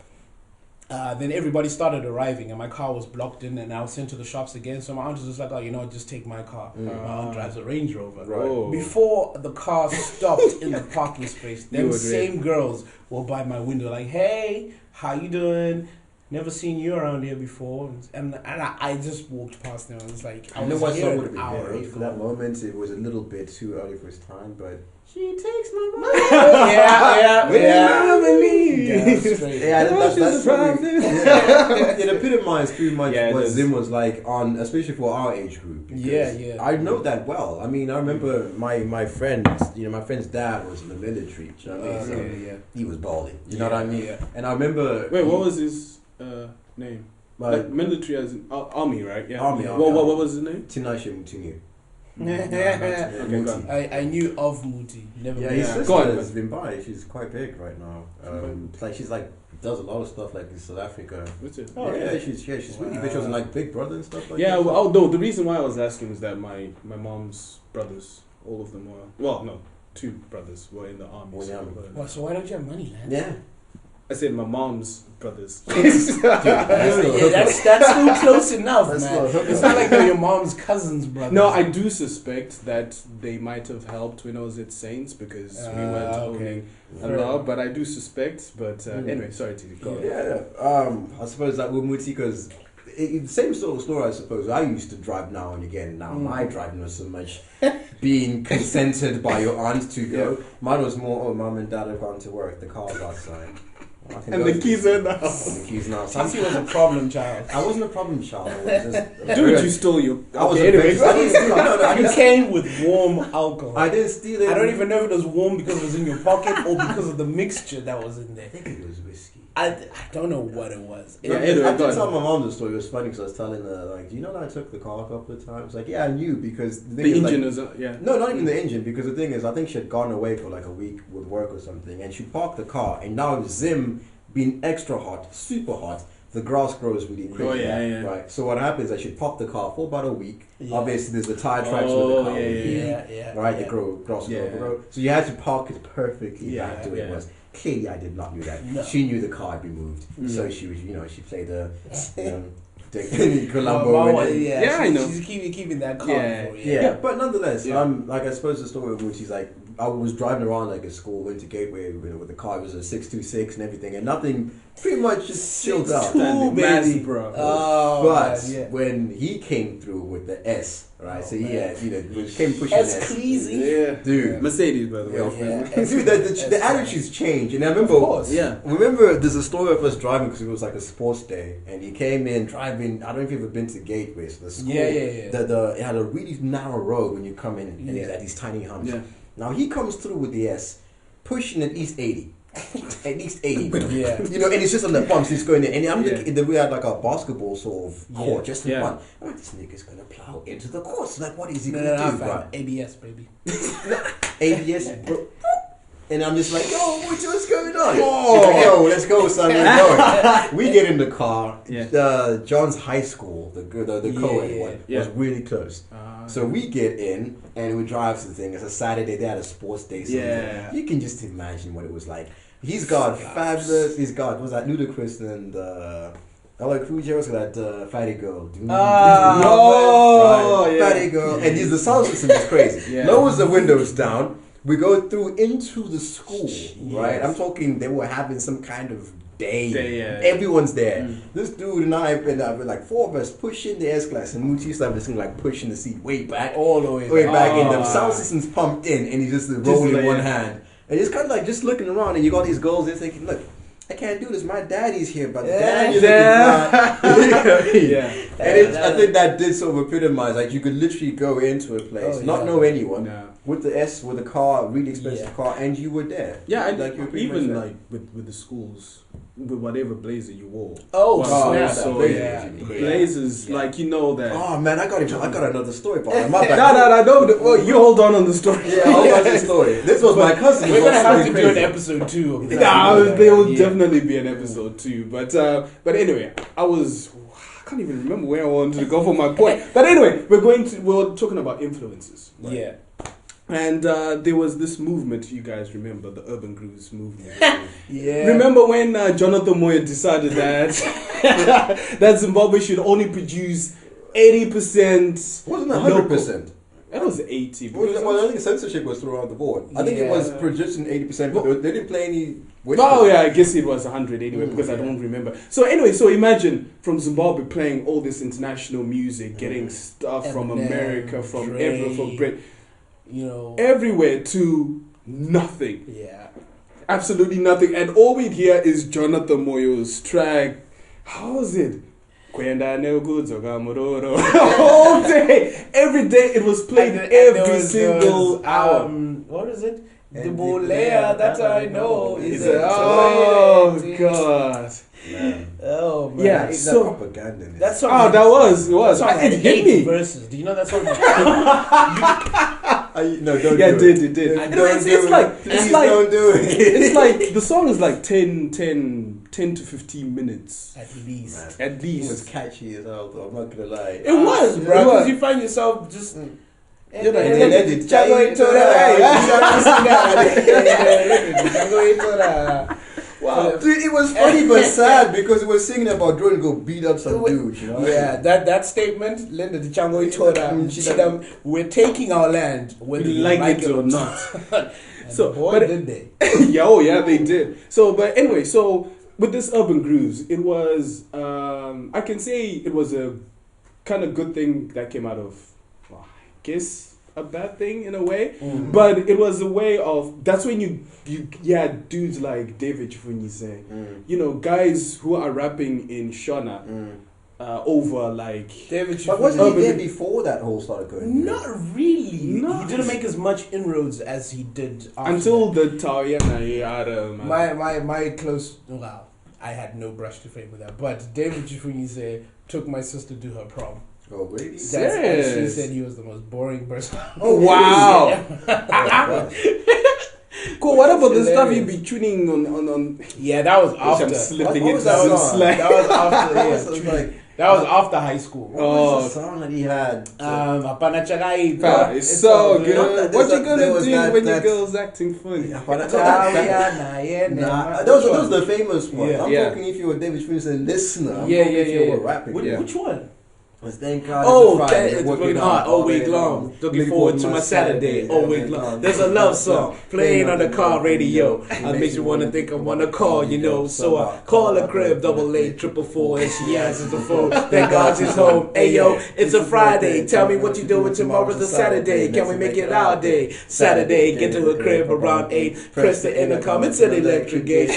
Then everybody started arriving and my car was blocked in, and I was sent to the shops again. So my aunt was just like, just take my car. My aunt drives a Range Rover. Right. Before the car stopped in the parking space, them same girls were by my window like, hey, how you doing? Never seen you around here before, and I just walked past them. I was like, I was here an hour ago. For that moment, it was a little bit too early for his time, but she takes my money. It epitomized pretty much what Zim was like on, especially for our age group. I know that well. I mean, I remember my friend, my friend's dad was in the military. You know what I mean? He was balling. You know what I mean? And I remember. Wait, what was his name? Like military as in army, right? Yeah. Army. What was his name? Tinashe Mutinyu. I knew of Muti. Never. His sister has been by. She's quite big right now. She's does a lot of stuff like in South Africa. What's it? She's really big. She was in like Big Brother and stuff like that. Yeah. Well, no. The reason why I was asking is that my mom's brothers, all of them were. Two brothers were in the army. So why don't you have money, man? Yeah. I said my mom's brothers. That's still close enough, man. It's not like they're your mom's cousin's brothers. No, I do suspect that they might have helped when I was at Saints because we weren't owning a lot, but I do suspect. But anyway, sorry to go. I suppose that with Muti, because same sort of story, I suppose. I used to drive now and again. Now my driving was so much being consented by your aunt to go. Mine was more, mum and dad have gone to work, the car's outside. And the keys are in the house. The keys now. Tati was a problem child. I wasn't a problem child. I was just Dude, you stole your. I was anyway. I didn't steal. You came with warm alcohol. I didn't steal it. I don't even know if it was warm because it was in your pocket or because of the mixture that was in there. I think it was whiskey. I don't know what it was. I did tell my mom the story. It was funny because I was telling her, like, do you know that I took the car a couple of times? Like, yeah, I knew because the engine is No, not even the engine, because the thing is, I think she had gone away for like a week with work or something, and she parked the car, and now Zim being extra hot, super hot, the grass grows really quickly. Right. So what happens is I should pop the car for about a week. Obviously, there's the tire tracks with the car. Right, the grass grow. So you had to park it perfectly back to where it was. Clearly, I did not know that. No. She knew the car had been moved, so she was, she played the Columbo. I know. She's keeping that car. Yeah, but nonetheless, like I suppose the story of Moochie's like I was driving around like a school, went to Gateway with the car. It was a 626 and everything, and nothing. Pretty much just chilled out. Baby, bro. But when he came through with the S, right? So he had, came pushing S. Crazy. Yeah, dude. Mercedes, by the way. Dude, the attitudes changed, and I remember. Of course. Remember, there's a story of us driving because it was like a sports day, and he came in driving. I don't know if you've ever been to Gateway, so the school. It had a really narrow road when you come in, and it had these tiny humps. Yeah. Now he comes through with the S, pushing at least 80. At least 80. Yeah. You know, and it's just on the bumps, it's going in. And I'm looking, we had like a basketball sort of court just in front. I'm like, this nigga's going to plow into the course. Like, what is he going to do, bro? ABS, baby. ABS, bro. And I'm just like, yo, what's going on? Oh, yo, let's go, son. Let's go. We get in the car. John's high school, the co-ed one, was really close. So we get in and we drive to the thing. It's a Saturday. They had a sports day. So you can just imagine what it was like. He's got fabulous. He's got was that Ludacris and LA Cool J was that Fatty Girl. Fatty Girl, and the sound system is crazy. Lowers the windows down. We go through into the school, right? I'm talking. They were having some kind of day. Everyone's there. This dude and I, we're like 4 of us pushing the S-Class, and Muti started listening, like pushing the seat way back, all the way back, and the sound system's pumped in, and he's just rolling one hand, and he's kind of like just looking around, and you got these girls there thinking, look, I can't do this. My daddy's here, but daddy's I think that did sort of epitomize. Like you could literally go into a place, not know anyone, with the car, really expensive car, and you were there. Yeah, like even like with the schools, with whatever blazer you wore. Blazers, like you know that. Oh man, I got another story about that. My bad. No. Well, you hold on the story. Yeah, hold on to the story. This was my cousin. We're gonna have to do an episode 2 of that. There will definitely be an episode 2. But anyway, I can't even remember where I wanted to go for my point. But anyway, we're talking about influences. Right? Yeah. And there was this movement, you guys remember, the Urban Grooves movement. Remember when Jonathan Moyo decided that that Zimbabwe should only produce 80%? Wasn't it 100%? It was 80. Well, I think censorship was throughout the board. I think it was producing 80%, but they didn't play any... I guess it was 100 anyway, because I don't remember. So anyway, imagine from Zimbabwe playing all this international music, getting stuff from America, from everywhere, from Britain. You know, everywhere to nothing. Yeah, absolutely nothing. And all we'd hear is Jonathan Moyo's track. How was it? Kwenda no good all day, every day. It was played every single hour. What is it? The Bolea that I know is God. Man. Oh man. Yeah, it's so propaganda. That song. It was. It hit me. Verses. Do you know that song? No, don't do it. It did. It's like don't do it. It's like the song is like 10 to 15 minutes at least. Man. At least. It was catchy as hell, though. I'm not gonna lie. It was, bro. Because you find yourself just. Wow, dude, it was funny but sad because it was singing about Jordan go beat up some dude, you know. Yeah, that statement, Linda the Chango Itora, we're taking our land, whether you like it or not. So, boy, did they? Yeah, they did. So, but anyway, with this Urban Grooves, it was I can say it was a kind of good thing that came out of, I guess, a bad thing in a way, but it was a way of, that's when you had dudes like David Chifunyise, you know, guys who are rapping in Shona over like David Chifunyise. But wasn't he there before that whole started going? Not really. He didn't make as much inroads as he did after until the Tawiana. My close, wow, I had no brush to fame with that, but David Chifunyise took my sister to her prom. Oh, really? And she said he was the most boring person. Oh, wow. Cool. What about the stuff you be tuning on? Yeah, that was after. I'm slipping into some slang. That was after. That was after high school. What was the song that he had? It's so good. What you gonna do when your girl's acting funny? That was the famous one. I'm talking if you were David Spence a listener. If you were rapping. Which one? Thank God. It's working hard all week long. Looking forward to my Saturday all week long. There's a love song playing on the car radio. I makes you wanna think I wanna call, you know. So I call a crib 88844 and she answers the phone. Thank God she's home. Ayo, it's a Friday. Tell me what you doing tomorrow's a Saturday. Can we make it our day? Saturday, get to a crib around 8. Press the intercom. It's an electric gate.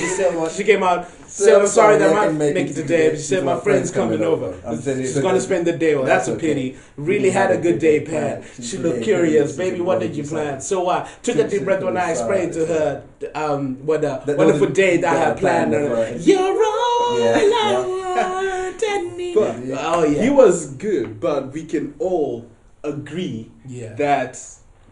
She came out. said, I'm sorry that I might make it today, but she said my friend's coming over. She's going to spend the day. Well, that's a pity. Really had a good day planned. She looked curious. Baby, what did you plan? So I took a deep breath when I explained to her what a wonderful day that I had planned. You're all I need. Oh, yeah. He was good, but we can all agree that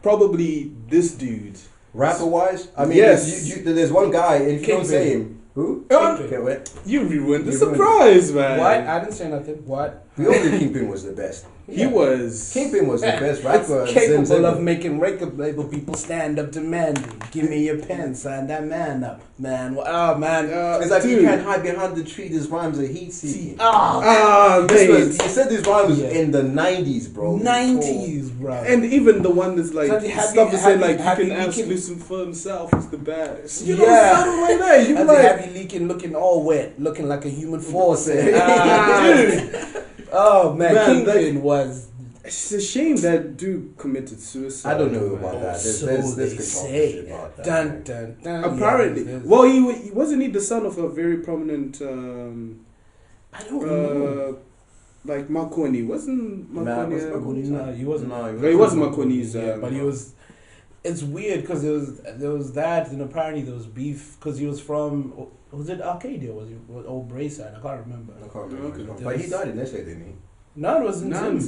probably this dude... Rapper wise, I mean, yes. There's one guy, and if you don't say him, who? Okay, wait. You ruined the surprise, man. What? I didn't say nothing. What? We all knew Kingpin was the best. He was. Kingpin was the best rapper. Capable of making record label people stand up demanding. Give me your pen, sign that man up, man. Oh man, it's like you can't hide behind the tree. These rhymes are heat seeking. You said these rhymes in the 90s, bro. 90s, bro. And even the one that's like stuff to say like you can ask Lucen for himself is the baddest. You know, something like that. You like happy leaking, looking all wet, looking like a human faucet. Dude. Oh man, Kingpin was. It's a shame that dude committed suicide. I don't know about that. There's say about that. Dun, dun, dun. Apparently, well, he wasn't he the son of a very prominent. I don't know. Like Marconi, wasn't Marconi? No, he wasn't. He wasn't Marconi's. But he was. It's weird because there was that, and apparently there was beef because he was from. Was it Arcadia? Was he or Brayside? I can't remember. Okay. But he died in SA, didn't he? No, it wasn't him.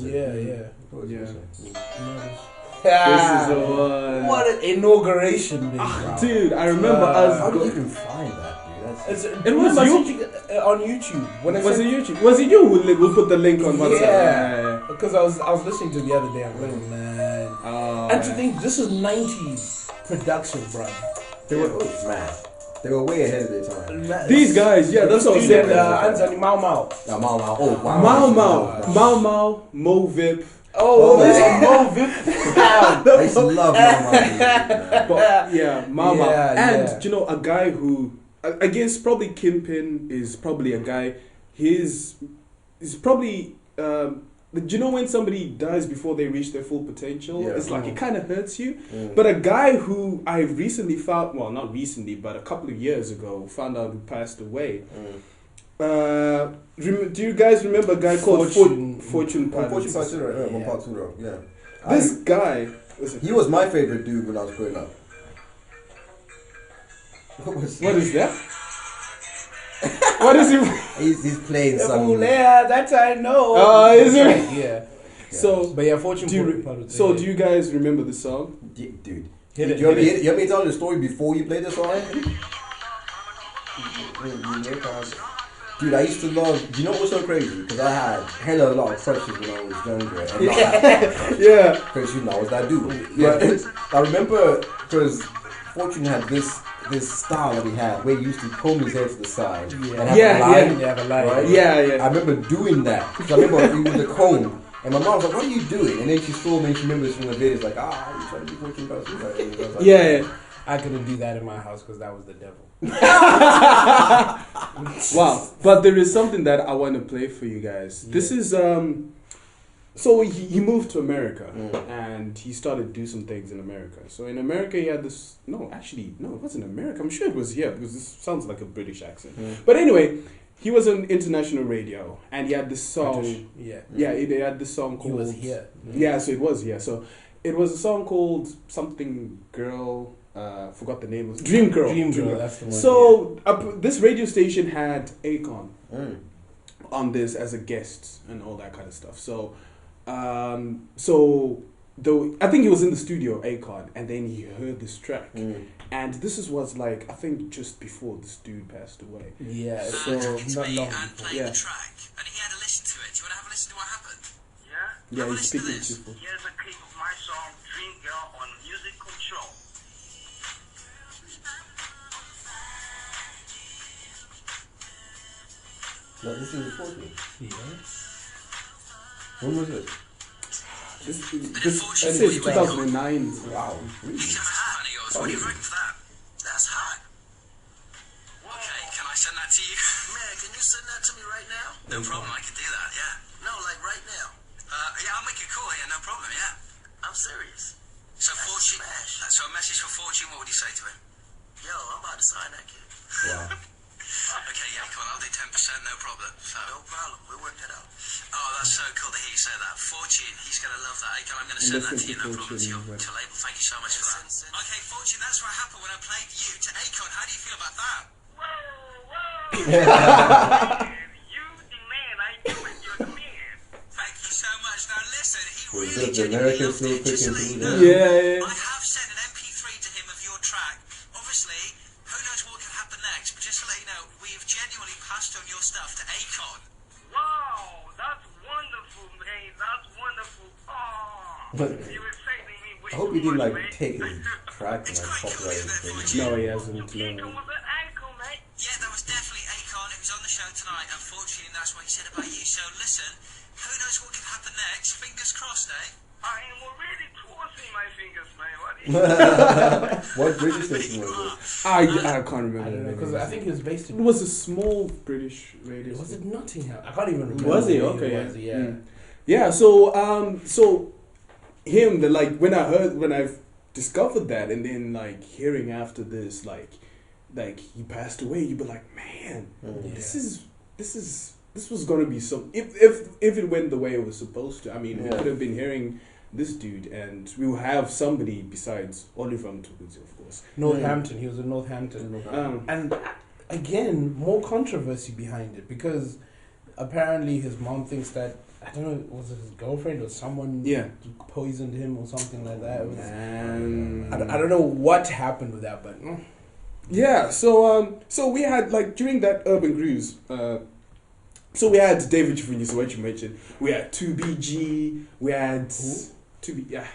Yeah. This is the one. What an inauguration, dude! I remember us. How do you even find that, dude? It was on YouTube. Was it YouTube? Was it you? We'll put the link on WhatsApp. Yeah, because I was listening to it the other day. I'm like, man. And to think this is 90s production, bro. They were They were way ahead of their time. These guys, that's what I'm saying. Anthony Mau Mau. Mau Mau. Oh, wow. Mau Mau, Mo Vip. Oh, Mo Vip. I used to love Mau Mau. Mau. And, you know, a guy who, I guess probably Kingpin is probably a guy, he's probably, do you know when somebody dies before they reach their full potential? It's like it kind of hurts you. But a guy who I recently found, well, not recently, but a couple of years ago, found out who passed away. Do you guys remember a guy called Fortune Paturo? Yeah. This guy, he was my favorite dude when I was growing up. What is that? What is he? He's playing something. That I know. Is it? Yeah. So, but yeah, Fortune. Do you guys remember the song? Dude, you want me to tell you the story before you play the song? Dude, I used to love. Do you know what's so crazy? Because I had hella a lot of crushes when I was younger, and because I was that dude. But I remember because Fortune had this style that he had where he used to comb his hair to the side and have a line, right? I remember doing that because I remember with the comb, and my mom was like, "What are you doing?" And then she saw me and she remembers from the videos like, you trying to be Fortune person?" I couldn't do that in my house because that was the devil. Wow, but there is something that I want to play for you guys. This is so he moved to America and he started to do some things in America. So in America he had this it wasn't America. I'm sure it was here because this sounds like a British accent. But anyway, he was on international radio and he had this song. He had this song called. He was here. Yeah, so it was here. So it was a song called something girl. Forgot the name. Dream Girl. Dream Girl. That's the one. So this radio station had Akon on this as a guest and all that kind of stuff. So, I think he was in the studio, Akon, and then he heard this track, and this was like I think just before this dude passed away. Yeah, so not long before. Yeah. The track, and he had to listen to it. Do you want to have a listen to what happened? Yeah. Yeah, he's speaking to you. Here's a clip of my song "Dream Girl" on Music Control. No, this is recording. Yeah. When was this? This is 2009. Wow. Really? What do you reckon for that? That's hot. Okay, can I send that to you? Man, can you send that to me right now? No problem, I can do that, yeah. No, like right now. I'll make a call here, no problem, yeah. I'm serious. So Fortune, so a message for Fortune, what would you say to him? Yo, I'm about to sign that kid. Wow. 10%, no problem. So. No problem. We'll work that out. Oh, that's so cool to hear you say that. Fortune, he's going to love that. Akon, I'm going to send that to you, no problem, to your label. Thank you so much for that. Okay, Fortune, that's what happened when I played you to Akon. How do you feel about that? You the man, I knew it, you're the man. Thank you so much. Now listen, he really genuinely loved it. Just to let you know, I have sent an MP3 to him of your track. Obviously, who knows what can happen next, but just to let you know, we've genuinely passed on your stuff to Akon. Wow, that's wonderful, man. That's wonderful. Oh, But you were saying me way I hope too he didn't much, like man. take his track and It's like quite cool, copyright isn't it, his Fortune? No, he hasn't. Akon No. was an Akon, mate. Yeah, that was definitely Akon. It was on the show tonight. Unfortunately, that's what he said about you. So listen, who knows what can happen next? Fingers crossed, eh? I am already crossing my fingers, man. What do you What radio station was it? I can't remember. I don't know, because I think he was based It in... was a small British radio. Was it Nottingham? I can't even remember. Was it? where Okay, was, yeah. yeah. Yeah, so him, when I discovered that, and then like hearing after this, like he passed away, you'd be like, man, this was gonna be some, if it went the way it was supposed to. I mean, we could have been hearing this dude, and we will have somebody besides Oliver Mtukudzi, of course. Northampton. He was in Northampton. And again, more controversy behind it, because apparently his mom thinks that, I don't know, was it his girlfriend or someone poisoned him or something like that. It was, I don't know what happened with that, but yeah. So we had, like, during that urban cruise, so we had David Chifunyisa, what you mentioned. We had 2BG. We had 2B. Yeah,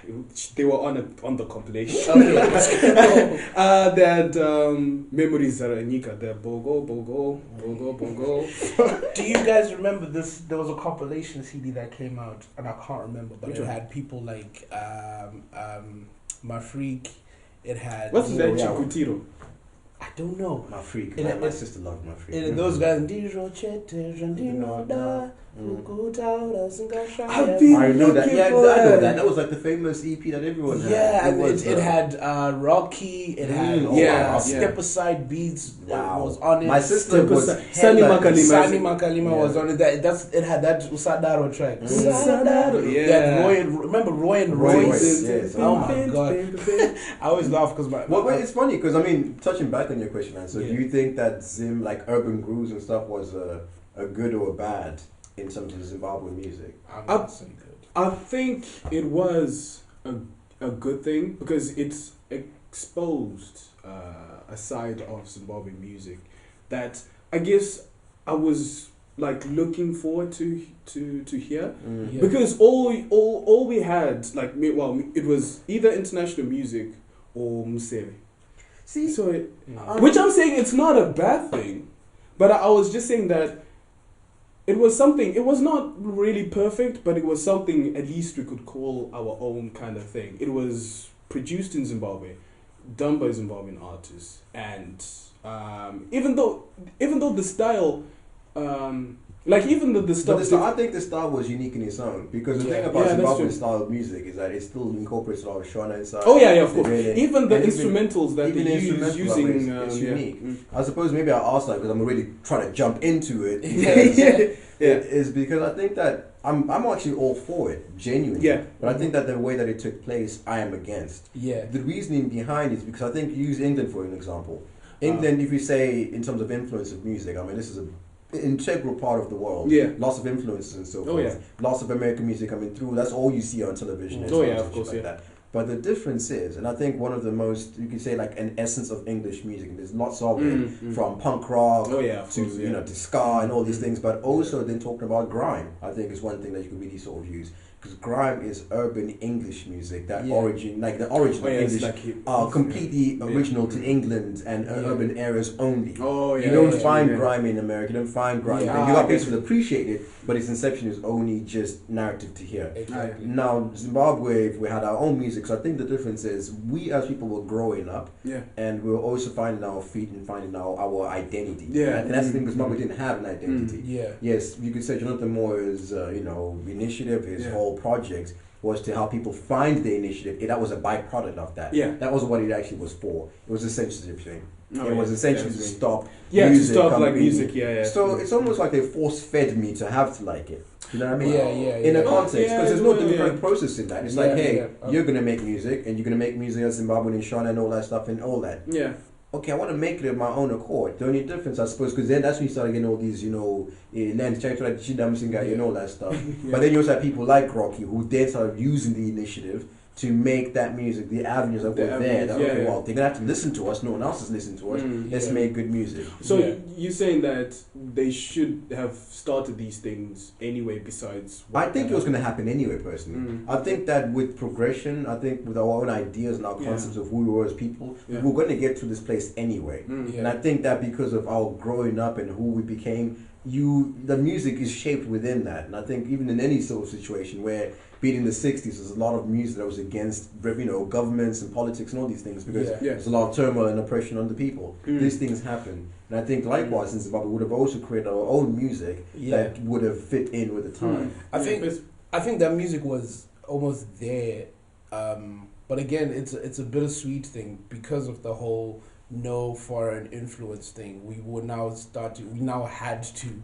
they were on the compilation. okay. They had Memories Zaranika. The Bogo. Do you guys remember this? There was a compilation CD that came out, and I can't remember, but it had people like Mafreak. It had what's that? Chikutiro. I don't know. Mafreak. And My sister loved Mafreak. And those guys. I know that. Yeah, I know that. That was like the famous EP that everyone had. Yeah, and it had Rocky. It had Step Aside Beats. Was on it. My sister was Sani Makalima was on it. It had that Usadaro track. Usadaro. Yeah. Remember Roy and Royce? Yes. Oh my god. I always laugh because it's funny because I mean, touching back on your question, man. So do you think that Zim, like urban grooves and stuff, was a good or a bad in terms of Zimbabwean music? I think it was a good thing because it's exposed a side of Zimbabwean music that I guess I was like looking forward to hear because all we had, like, well, it was either international music or Musele. See, so which I'm saying it's not a bad thing, but I was just saying that it was something. It was not really perfect, but it was something at least we could call our own kind of thing. It was produced in Zimbabwe, done by Zimbabwean artists, and even though the style, I think the style was unique in its own, because the thing about Zimbabwean style of music is that it still incorporates a lot of Shona inside. Oh yeah, of course. Even the instrumentals that they use using it's unique. I suppose maybe I asked that because I'm really trying to jump into it. Is because I think that I'm actually all for it, genuinely. Yeah. But I think that the way that it took place, I am against. Yeah. The reasoning behind it is because I think you use England for an example. England, if you say in terms of influence of music, I mean this is an integral part of the world. Yeah. Lots of influences and so forth. Lots of American music coming through. That's all you see on television. Of course. That. But the difference is, and I think one of the most, you could say like an essence of English music, and there's lots of it, from punk rock to ska and all these things, but also then talking about grime, I think is one thing that you can really sort of use. Because grime is urban English music, the origin of English are completely original to England and urban areas only. You don't find grime in America, you don't find grime. You got people that appreciate it, but its inception is only just narrative to hear. Exactly. Now, Zimbabwe, if we had our own music, so I think the difference is we as people were growing up, and we were also finding our feet and finding our identity. And that's the thing, because Zimbabwe didn't have an identity. Yes, you could say Jonathan Moore's initiative, his whole project was to help people find the initiative. That was a byproduct of that. That was what it actually was for. It was a censorship thing. It was essentially to stop. Yeah, to stop like music. Yeah. So it's almost like they force fed me to have to like it. You know what I mean? Yeah. In a context, because there's no democratic process in that. It's like, hey, you're gonna make music, and you're gonna make music as Zimbabwean and Sean and all that stuff and all that. Yeah. Okay, I want to make it of my own accord. The only difference, I suppose, because then that's when you start getting all these, land check like and all that stuff. But then you also have people like Rocky who then started using the initiative to make that music, the avenues that were there. That, well, they're gonna have to listen to us. No one else is listening to us. Let's make good music. So you're saying that they should have started these things anyway. Besides, I think it was gonna happen anyway. Personally, I think that with progression, I think with our own ideas and our concepts of who we were as people, we're gonna get to this place anyway. And I think that because of our growing up and who we became, the music is shaped within that. And I think even in any sort of situation where, being in the 60s, there's a lot of music that was against, governments and politics and all these things, because there's a lot of turmoil and oppression on the people. These things happen. And I think likewise in Zimbabwe, we would have also created our own music that would have fit in with the time. I think that music was almost there, but again, it's a bittersweet thing because of the whole no foreign influence thing. We now had to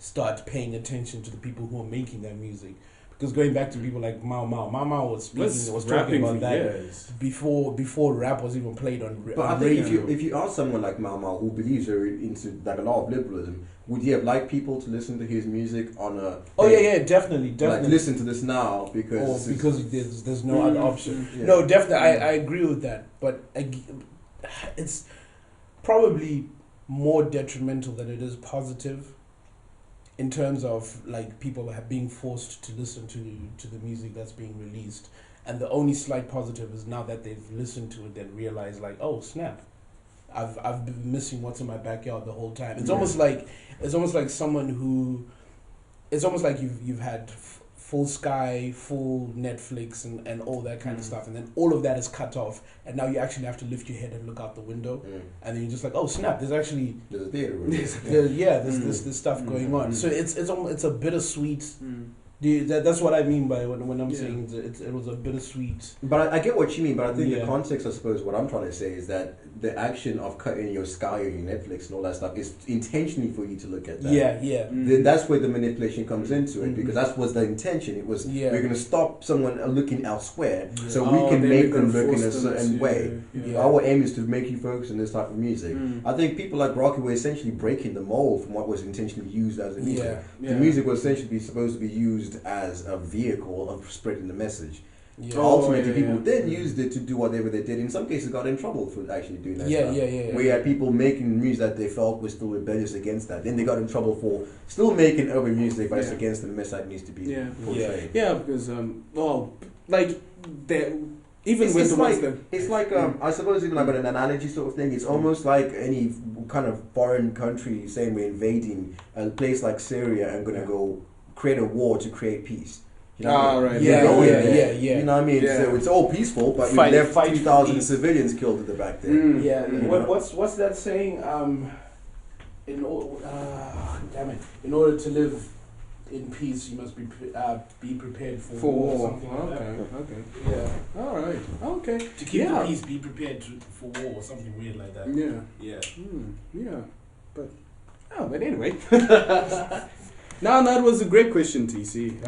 start paying attention to the people who are making that music. Because going back to people like Mau was talking about that before rap was even played on radio. But I think if you ask someone like Mau who believes they're into like a lot of liberalism, would you have liked people to listen to his music on a? Definitely. Like, listen to this now because there's no other option. No, definitely, I agree with that. But it's probably more detrimental than it is positive. In terms of like people being forced to listen to the music that's being released, and the only slight positive is now that they've listened to it, then realize like, oh snap, I've been missing what's in my backyard the whole time. It's almost like someone who, it's almost like you've had full Sky, full Netflix, and all that kind of stuff, and then all of that is cut off, and now you actually have to lift your head and look out the window, and then you're just like, oh snap, there's a theater room. There's this stuff going on. So it's a bittersweet. That's what I mean by when I'm saying it was a bittersweet. But I get what you mean. But I think the context, I suppose, what I'm trying to say is that the action of cutting your Sky or your Netflix and all that stuff is intentionally for you to look at that. That's where the manipulation comes into it, because that was the intention. It was we're going to stop someone looking elsewhere so we can make them look in a certain way. Our aim is to make you focus on this type of music. I think people like Rocky were essentially breaking the mold from what was intentionally used as a music. The music was essentially supposed to be used as a vehicle of spreading the message. Ultimately, people then used it to do whatever they did. In some cases, got in trouble for actually doing that stuff. Where you had people making music that they felt was still rebellious against that. Then they got in trouble for still making urban music, but it's against the message that needs to be portrayed. Because even with it's like I suppose even like an analogy sort of thing. It's almost like any kind of foreign country saying we're invading a place like Syria and going to go create a war to create peace. You know what I mean? You know what I mean? So it's all peaceful, but we left 2,000 civilians killed at the back there. What's that saying? In order to live in peace, you must be prepared for war. Something like that. Okay. Yeah. All right. Okay. To keep the peace, be prepared for war, or something weird like that. But anyway. No, that was a great question, TC.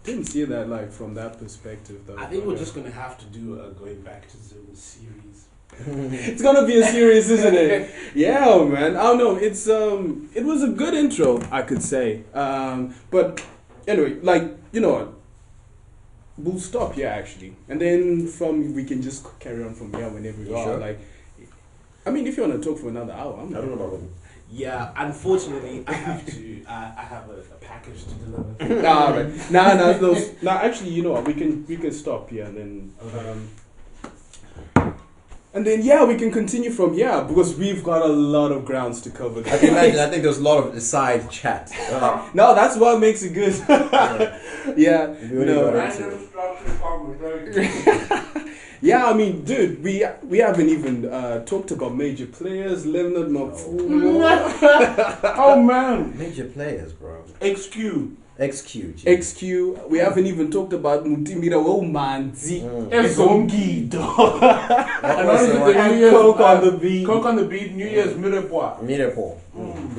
Didn't see that like from that perspective though. I think we're just gonna have to do a going back to Zoom series. It's gonna be a series, isn't it? Yeah, man. I don't know. It's it was a good intro, I could say. But anyway, we'll stop here actually, and then we can just carry on from here whenever we are. Sure. Like, I mean, if you want to talk for another hour, I don't know about it. Yeah, unfortunately, I have to. I have a package to deliver. No. Actually, you know what? We can stop here and then. And then we can continue from here because we've got a lot of grounds to cover. I can imagine. I think there's a lot of side chat. No, that's what makes it good. Yeah, I mean, dude, we haven't even talked about major players, Leonard Mapfumo. Oh man, major players, bro. XQ. XQ. XQ. We haven't even talked about Mutimira Womanzi. Ezongido. And Coke on the beat. Coke on the beat, New Year's Mirepoix.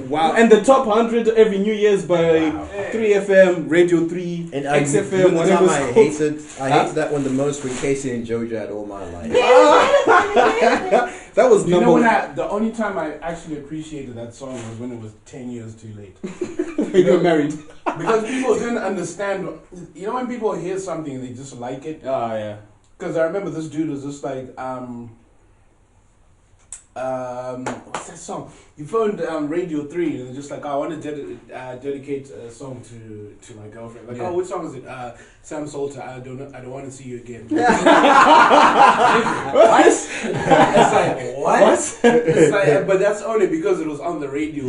Wow. And the top 100 every New Year's by 3FM, Radio 3, and XFM, whatever. I hated that one the most when Casey and Jojo had All My Life. That was number one. The only time I actually appreciated that song was when it was 10 years too late. When you were married. Because people didn't understand. You know when people hear something and they just like it? Oh, yeah. Because I remember this dude was just like, what's that song? You phoned Radio 3 and they're just like, I want to dedicate a song to my girlfriend. Like, oh, which song is it? Sam Salter, I don't want to see you again. What? It's like, what? It's like, but that's only because it was on the radio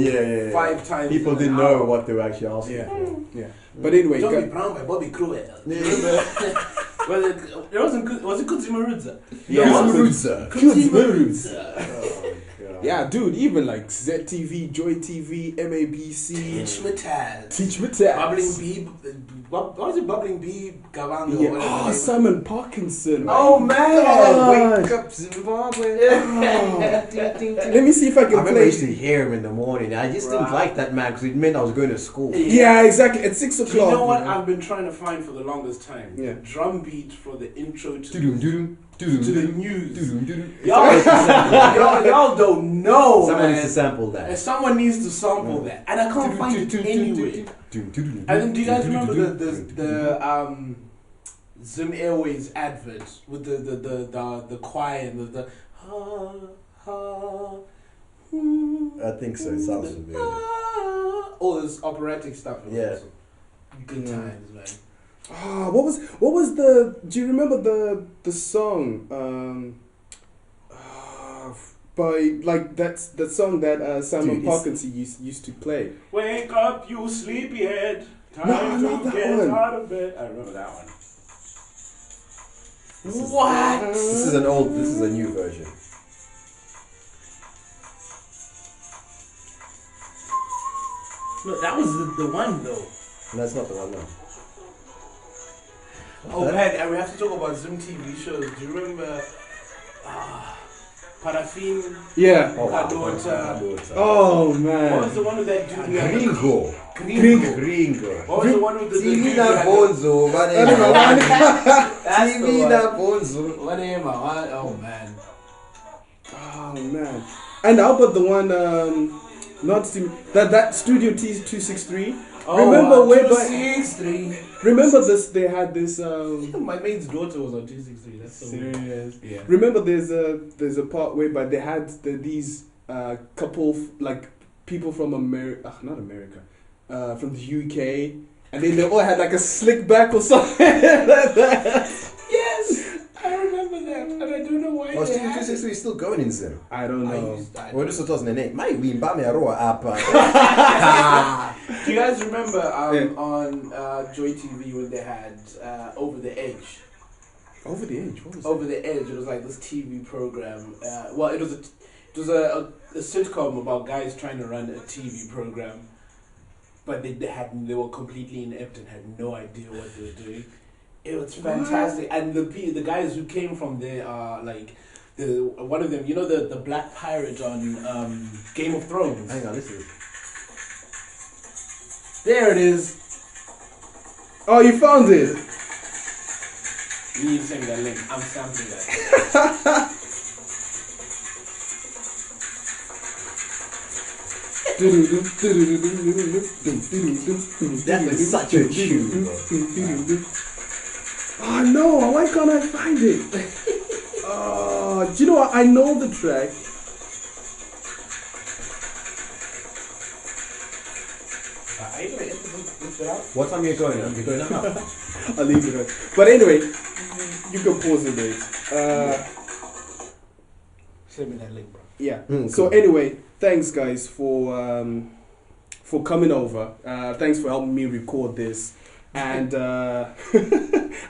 5 times. People didn't know what they were actually asking for. Yeah. But anyway, Don't Be Brown by Bobby Cruel. Well, it wasn't good. Was it Kudzimarudza? Yeah, Kudzimarudza. Yeah, dude, even like ZTV, Joy TV, MABC. Teach me Taz. Bubbling Bee. What was it? Bubbling Bee Gavando. Yeah. Oh, Simon Parkinson. Oh, man. Wake up, Zimbabwe. Let me see if I can I used to hear him in the morning. I just didn't like that man because it meant I was going to school. Yeah, exactly. At 6 o'clock. You know what I've been trying to find for the longest time? Yeah. Drum beat for the intro to the news. Y'all don't know. Someone needs to sample that. And someone needs to sample that, and I can't find it anywhere. And then, do you guys remember the Zim Airways advert with the choir and the ha ha? I think so. It sounds familiar. All this operatic stuff. Yeah. Good times, man. What was the? Do you remember the song? By like that song that Simon Parkinson used to play. Wake up, you sleepyhead! Time to get out of bed. I remember that one. What? This is a new version. No, that was the one though. No, that's not the one, no. Oh, man, and we have to talk about Zim TV shows. Do you remember Parafin? Yeah. Oh, man. What was the one with that dude? Gringo. What was the one with the dude? Bonzo. Bonzo. Oh, man. Oh, man. And how about the one, that Studio T263? Remember way back? Remember this? They had this. My mate's daughter was on 263. That's so serious. Weird. Yeah. Remember, there's a part whereby they had these couple like people from America, not America, from the UK, and then they all had like a slick back or something like that. Yes, I remember that, and I don't know why. Was 263 still going in Zim? I don't know. Well, this was 2008. My win, Bami Aroa app. Do you guys remember on Joy TV when they had Over the Edge? Over the Edge? What was Over that? the Edge. It was like this TV program. Well, it was a sitcom about guys trying to run a TV program, but they were completely inept and had no idea what they were doing. It was fantastic, and the guys who came from there are like one of them. You know the black pirate on Game of Thrones. Hang on, this is. There it is. Oh, you found it. You need to send me that link. I'm sampling that. That is such a tune. Oh no, why can't I find it? Do you know what? I know the track. What time are you going on? You're going now? I'll leave it on. But anyway, you can pause it, mate. Send me that link, bro. Yeah. So anyway, thanks guys for coming over. Thanks for helping me record this. And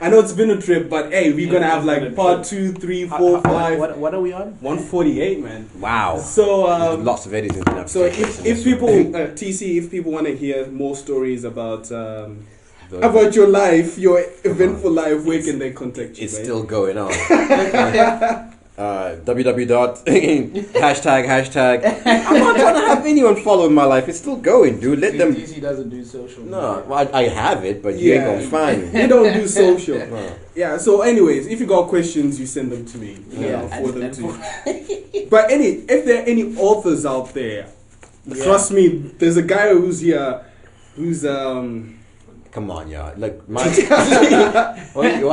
I know it's been a trip, but hey, we're gonna have like part 2, 3, 4, 5. What are we on? 148, man. Wow. So lots of editing. So if people TC, if people want to hear more stories about your life, your eventful life, where can they contact you? It's still going on. www. hashtag. I'm not trying to have anyone following my life. It's still going, dude. Let them. DC doesn't do social. No, well, I have it, but you ain't gonna find me. You don't do social. No. Yeah. So, anyways, if you got questions, you send them to me. Yeah, for them to. But if there are any authors out there, trust me, there's a guy who's here, who's Come on, y'all. Look, why are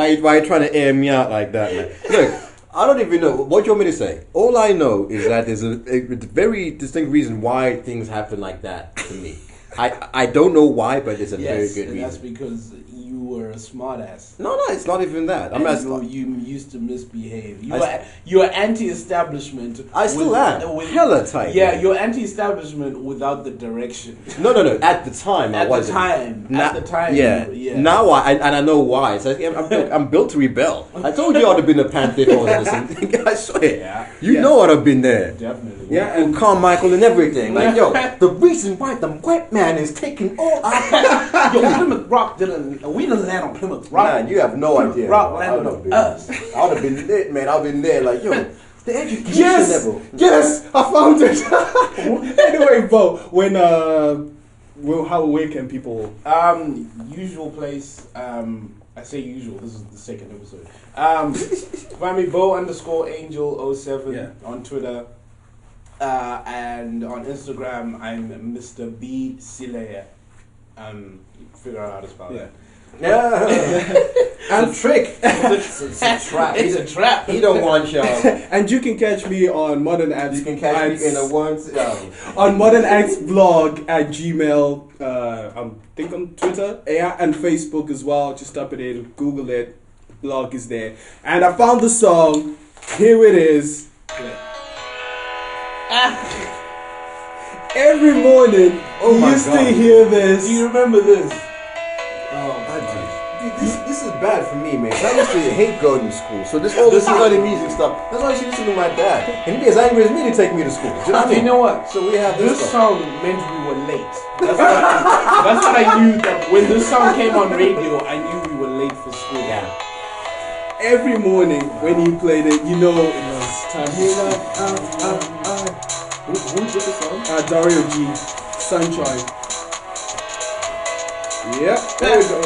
you trying to air me out like that, man? Look. I don't even know. What do you want me to say? All I know is that there's a very distinct reason why things happen like that to me. I don't know why, but it's a very good reason. That's because you were a smartass. No, it's not even that. You used to misbehave. You were anti-establishment. I still am. Hella tight. Yeah, you're anti-establishment without the direction. No. At the time, I wasn't. At the time. Yeah. Now I know why. So I'm built to rebel. I told you I'd have been a Panther if I was listening. I swear. Yeah. You know I'd have been there. Definitely. Yeah, and Carmichael and everything. Like, yo, the reason why the white man is taking all our... Yo, Plymouth Rock we didn't land on Plymouth Rock. Man, you have no idea. Rock landed on us. I would have been lit, man. I've been there like, yo, the education level. Yes, I found it. Anyway, Bo, where can people... Usual place, I say usual, this is the second episode. Find me Bo_Angel07 on Twitter. And on Instagram, I'm Mr. B. Silea. Figure out how to spell that. Yeah. And trick. It's a trap. It's a trap. He don't want y'all. And you can catch me on Modern Acts. You can catch me in a on Modern Acts blog at Gmail. I think on Twitter, and Facebook as well. Just type it in, Google it. Blog is there. And I found the song. Here it is. Every morning, you used to hear this. Do you remember this? This is bad for me, man. I used to hate going to school. So this other music stuff. That's why I used to listen to my dad. And he'd be as angry as me to take me to school. You know what? So we have this song meant we were late. That's what I knew. That when this song came on radio, I knew we were late for school. Yeah. Every morning when he played it, you know it was time. Who did the song? Dario G. Sunshine. Yep. There we go.